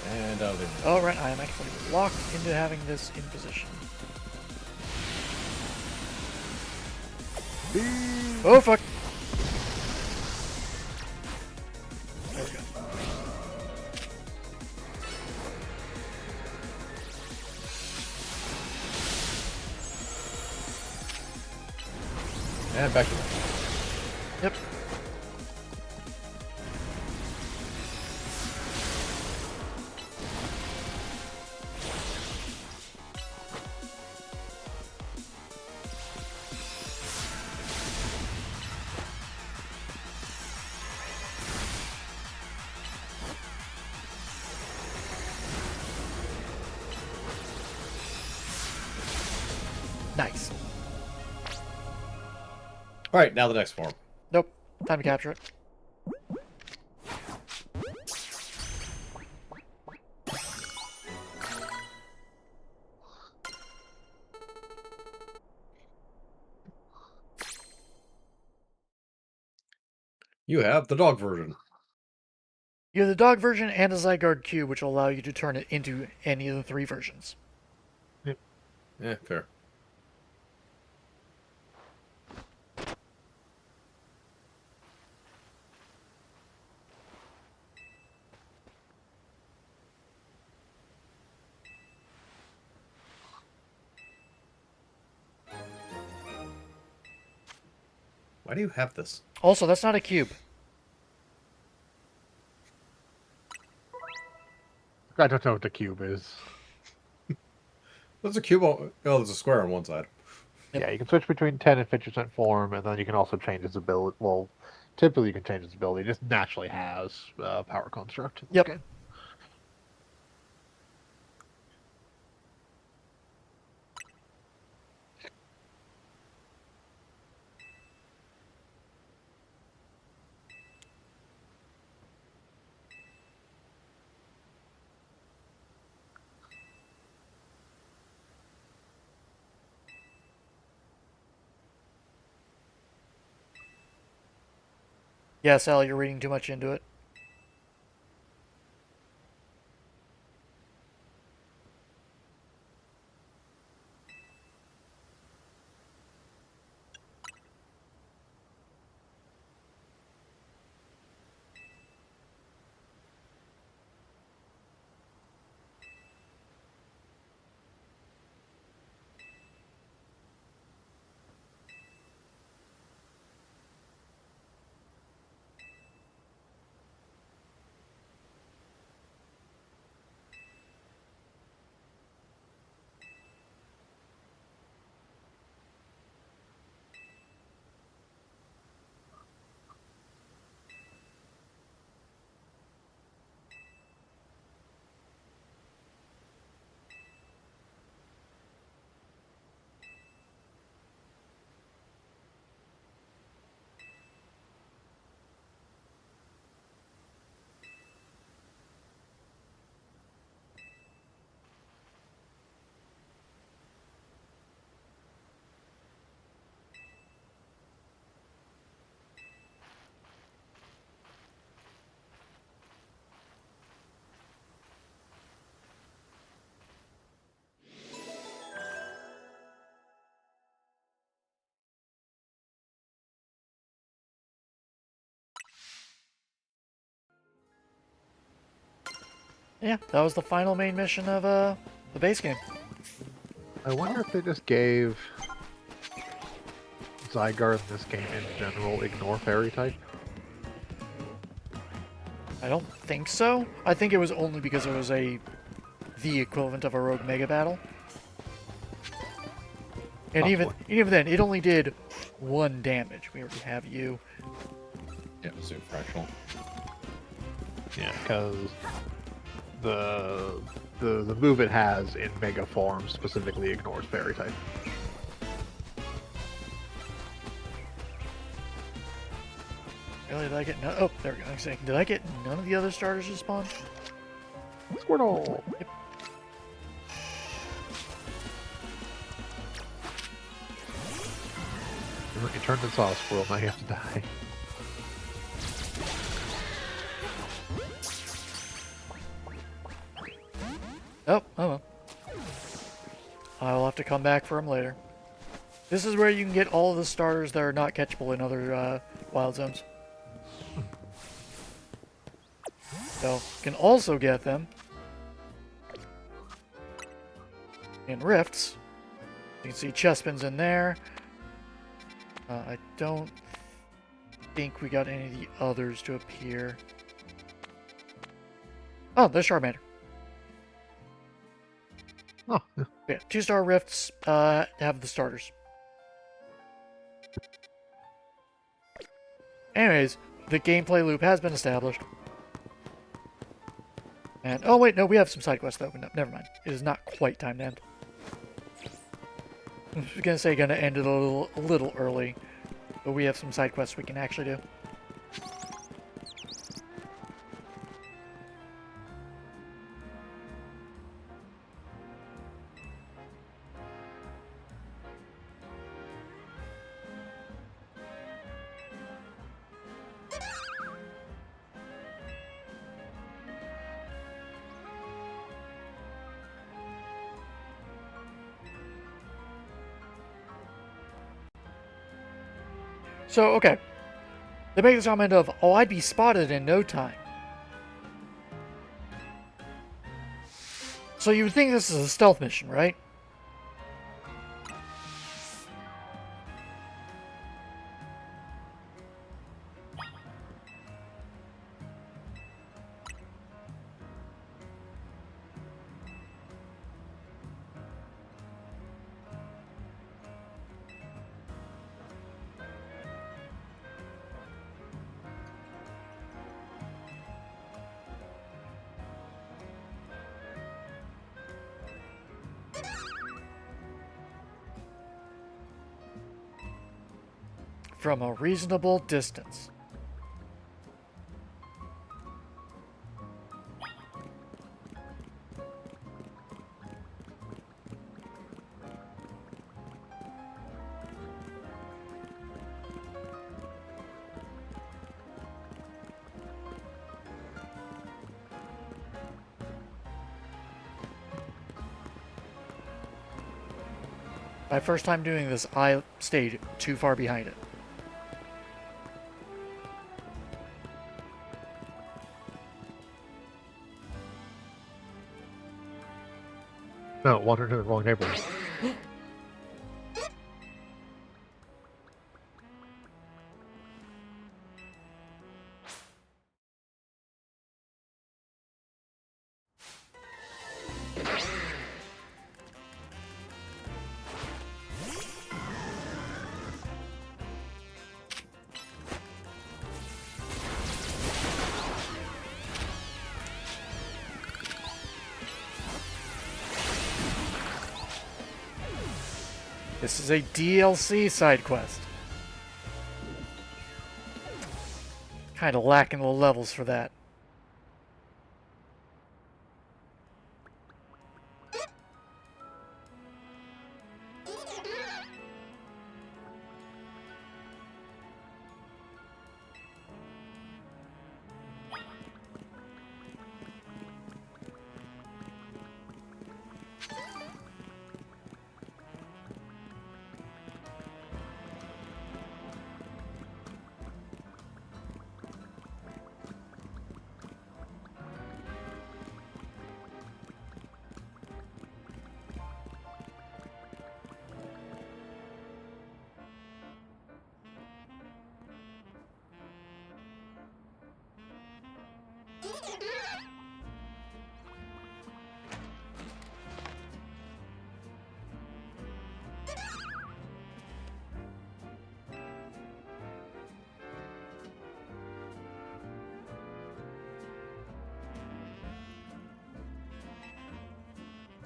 And out of there. Alright, I am actually locked into having this in position. Oh fuck! There we go. And back to that. Yep. Nice. Alright, now the next form. Nope. Time to capture it. You have the dog version. You have the dog version and a Zygarde Cube, which will allow you to turn it into any of the 3 versions. Yeah, fair. Why do you have this? Also, that's not a cube. I don't know what the cube is. There's a cube on... Oh, there's a square on one side. Yep. Yeah, you can switch between 10 and 50% form, and then you can also change its ability. Well, typically you can change its ability. It just naturally has power construct. In this Yep. game. Yeah, Sally, you're reading too much into it. Yeah, that was the final main mission of the base game. I wonder if they just gave Zygarde in this game in general ignore fairy type. I don't think so. I think it was only because it was the equivalent of a rogue mega battle. And even then, it only did 1 damage. We already have you. Yeah, Zoom fractional. Yeah, because the move it has in Mega form specifically ignores fairy type. Really, did I get none? Oh, there we go. I was saying, did I get none of the other starters to spawn? Squirtle! Yep. You turned into a squirrel, now you have to die. Oh, oh well. I'll have to come back for them later. This is where you can get all of the starters that are not catchable in other wild zones. So, you can also get them in rifts. You can see Chespin's in there. I don't think we got any of the others to appear. Oh, there's Charmander. Oh, yeah. Yeah, 2-star rifts have the starters. Anyways, the gameplay loop has been established. And, oh wait, no, we have some side quests though. No, never mind. It is not quite time to end. I was gonna say gonna end it a little early, but we have some side quests we can actually do. So, okay. They make this comment of, oh, I'd be spotted in no time. So you would think this is a stealth mission, right? From a reasonable distance. My first time doing this, I stayed too far behind it. No, wandered into the wrong neighborhood. This is a DLC side quest. Kind of lacking the levels for that.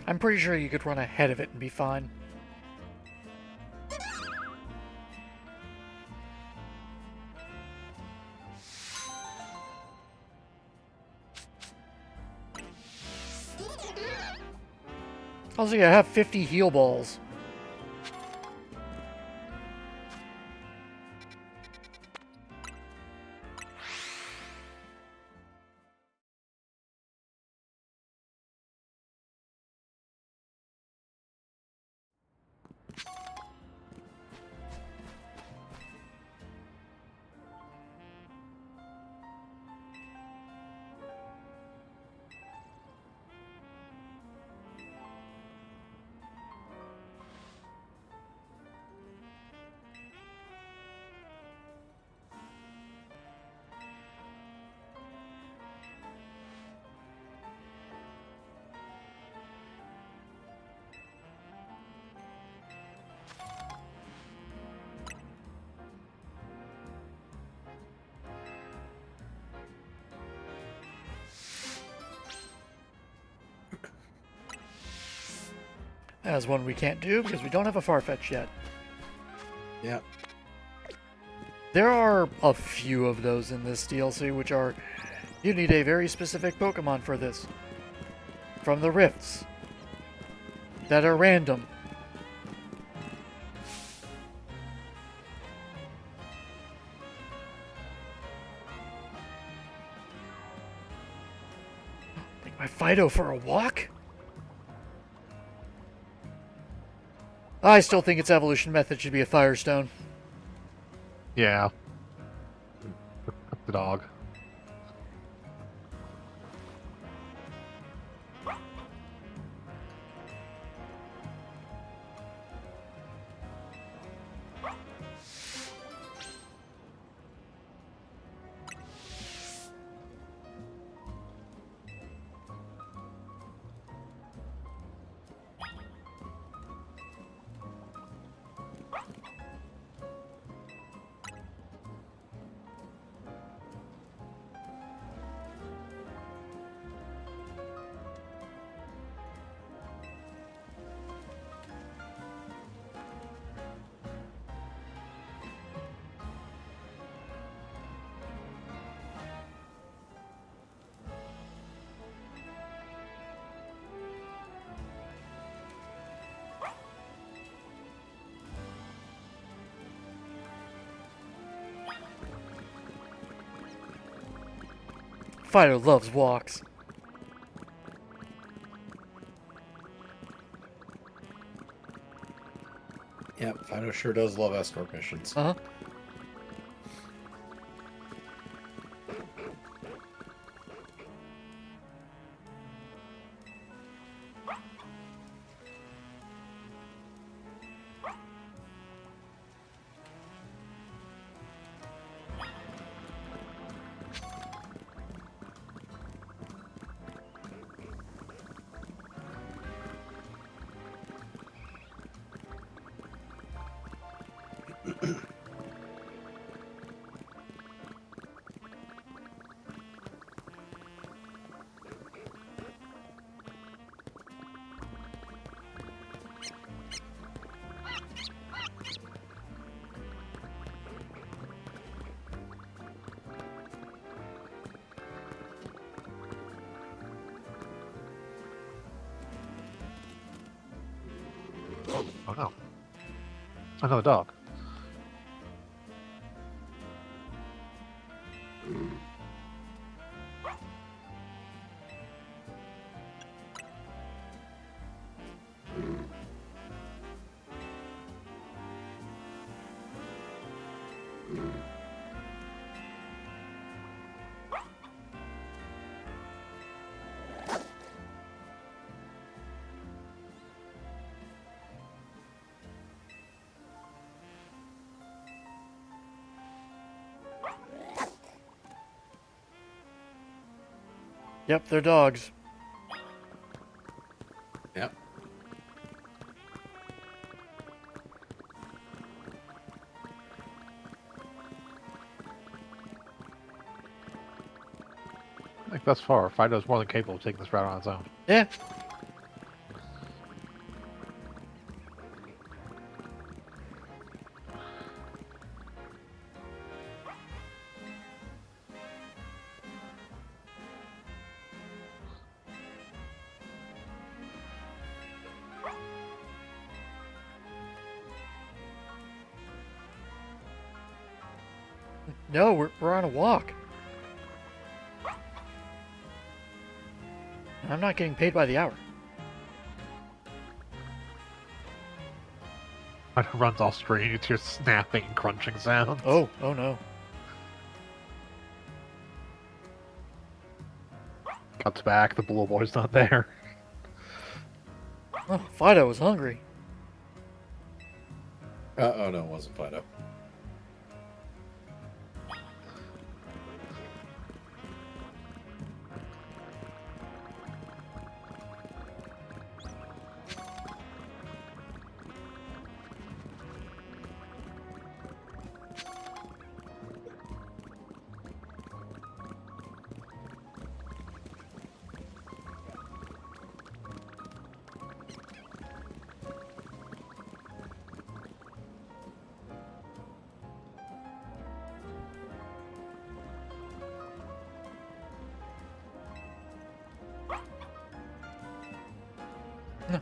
I'm pretty sure you could run ahead of it and be fine. Also, yeah, I have 50 heal balls. As one we can't do because we don't have a Farfetch yet. Yeah. There are a few of those in this DLC, which are, you need a very specific Pokemon for this. From the Rifts. That are random. Take my Fido for a walk? I still think its evolution method should be a Firestone. Yeah. The dog. Fido loves walks. Yeah, Fido sure does love escort missions. Uh huh. Oh no. Another dog. Yep, they're dogs. Yep. I think thus far, Fido's more than capable of taking this route on its own. Yeah. No, we're on a walk. I'm not getting paid by the hour. Fido runs off screen, you hear snapping and crunching sounds. Oh no. Cuts back, the blue boy's not there. Oh, Fido was hungry. Oh no, it wasn't Fido.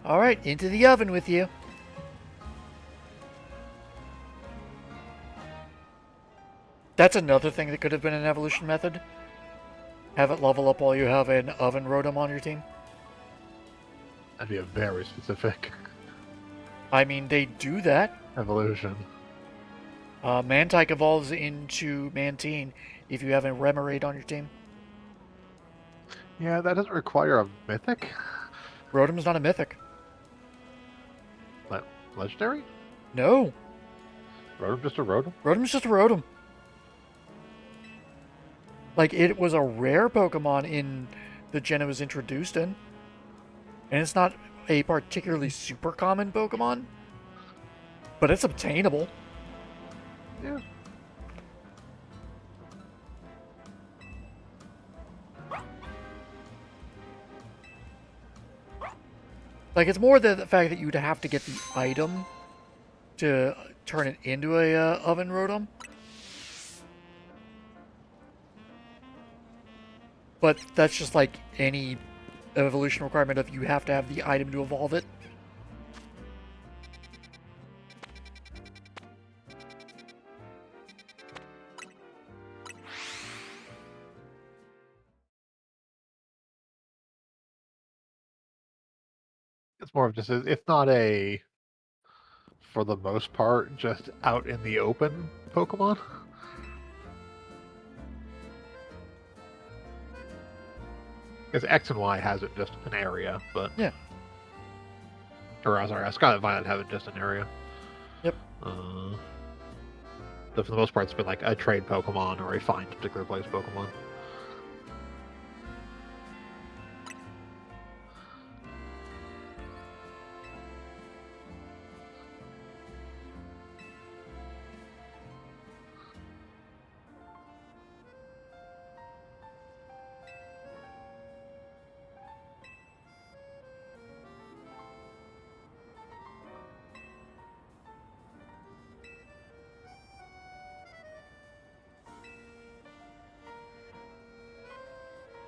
All right, into the oven with you. That's another thing that could have been an evolution method. Have it level up while you have an oven rotom on your team. That'd be a very specific I mean, they do that. evolution. Mantike evolves into Mantine if you have a Remoraid on your team. Yeah, that doesn't require a mythic. Rotom's not a mythic. Legendary? No, Rotom just a Rotom? Rotom's just a Rotom. Like, it was a rare Pokemon in the gen it was introduced in. And it's not a particularly super common Pokemon. But it's obtainable. Yeah. Like, it's more the fact that you'd have to get the item to turn it into a oven Rotom. But that's just like any evolution requirement of you have to have the item to evolve it. It's more of just, it's not a for the most part, just out in the open Pokemon. Because X and Y has it just an area, but... Yeah. Or, sorry, Scarlet Violet have it just an area. Yep. But for the most part, it's been like a trade Pokemon or a find particular place Pokemon.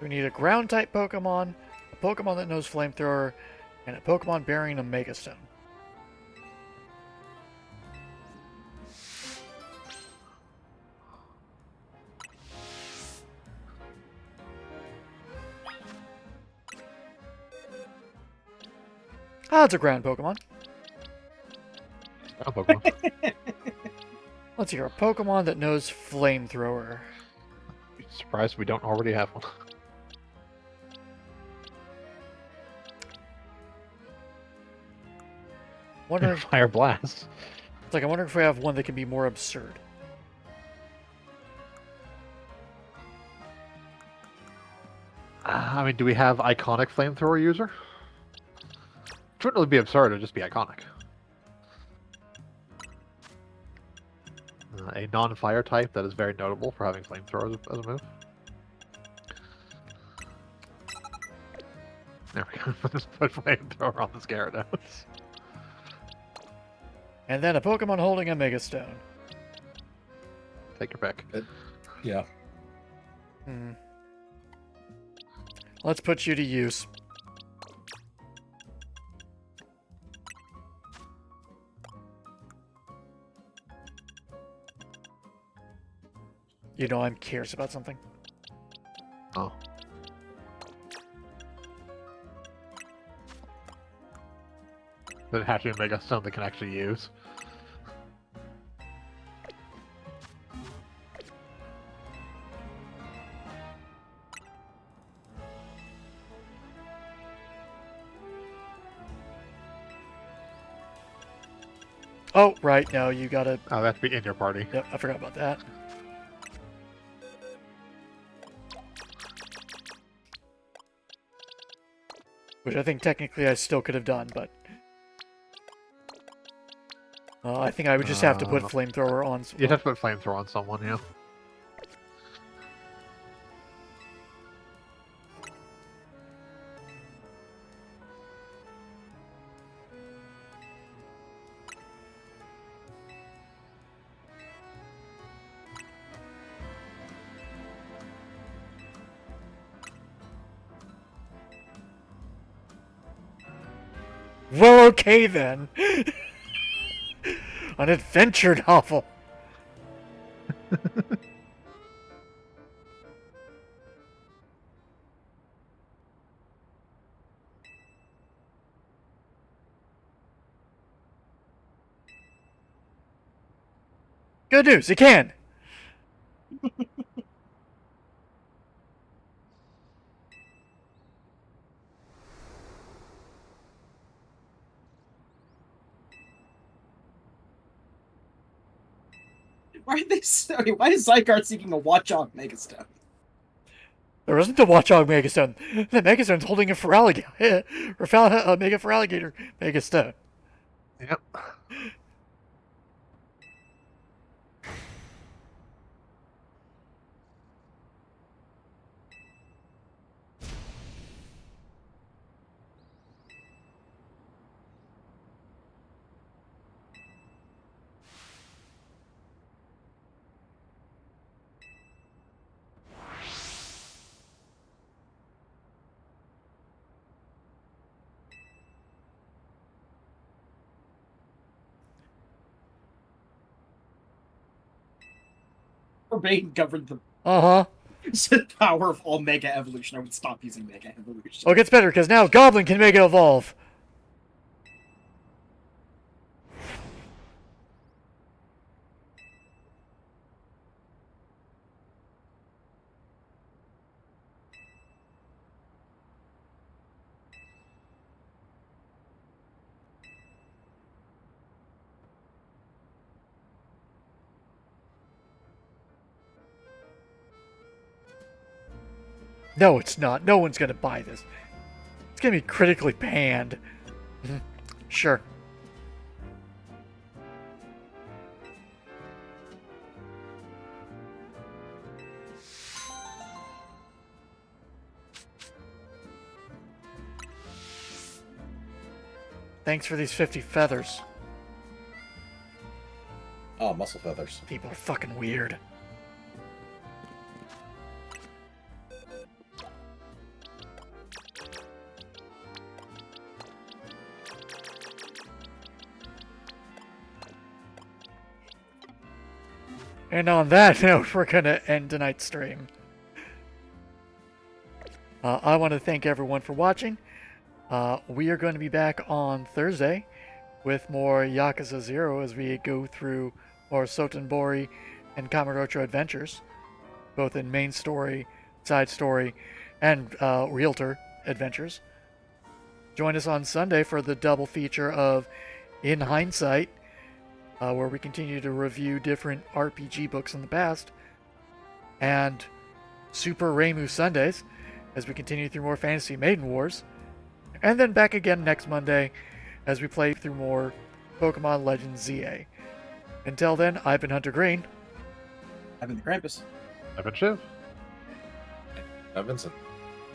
We need a ground-type Pokemon, a Pokemon that knows Flamethrower, and a Pokemon bearing a Mega Stone. Ah, it's a ground Pokemon. Oh, Pokemon. Let's see here, a Pokemon that knows Flamethrower. Surprised we don't already have one. Wonder if, Fire Blast. it's like I wonder if we have one that can be more absurd. I mean, do we have iconic Flamethrower user? It wouldn't really be absurd, it'd just be iconic. A non-fire type that is very notable for having Flamethrower as a move. There we go. Just put Flamethrower on the Gyarados. And then a Pokemon holding a Mega Stone. Take your pick. Yeah. Hmm. Let's put you to use. You know I'm curious about something. Oh. Does it have to be a Mega Stone they can actually use? Oh, right, no, you gotta... Oh, that have to be in your party. Yep, I forgot about that. Which I think technically I still could have done, but... I think I would just have to put Flamethrower on... You'd have to put Flamethrower on someone, yeah. Well, okay then. An adventure novel. Good news, it can. Why are they? Okay, why is Zygarde seeking a Watchog Megastone? There isn't a Watchog Megastone. The Megastone's holding a Feraligatr. Mega Feraligatr Megastone. Yep. Urbane governed the power of all Mega Evolution. I would stop using Mega Evolution. Oh, it gets better, because now Goblin can make it evolve. No, it's not. No one's gonna buy this. It's gonna be critically panned. Mhm. Sure. Thanks for these 50 feathers. Oh, muscle feathers. People are fucking weird. And on that note, we're gonna end tonight's stream. I want to thank everyone for watching. We are going to be back on Thursday with more Yakuza 0 as we go through more Sotenbori and Kamurocho adventures, both in main story, side story, and realtor adventures. Join us on Sunday for the double feature of In Hindsight, where we continue to review different RPG books in the past, and Super Reimu Sundays as we continue through more Fantasy Maiden Wars, and then back again next Monday as we play through more Pokemon Legends ZA. Until then, I've been Hunter Green. I've been the Krampus. I've been Shiv. Vincent.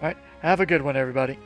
All right, have a good one, everybody.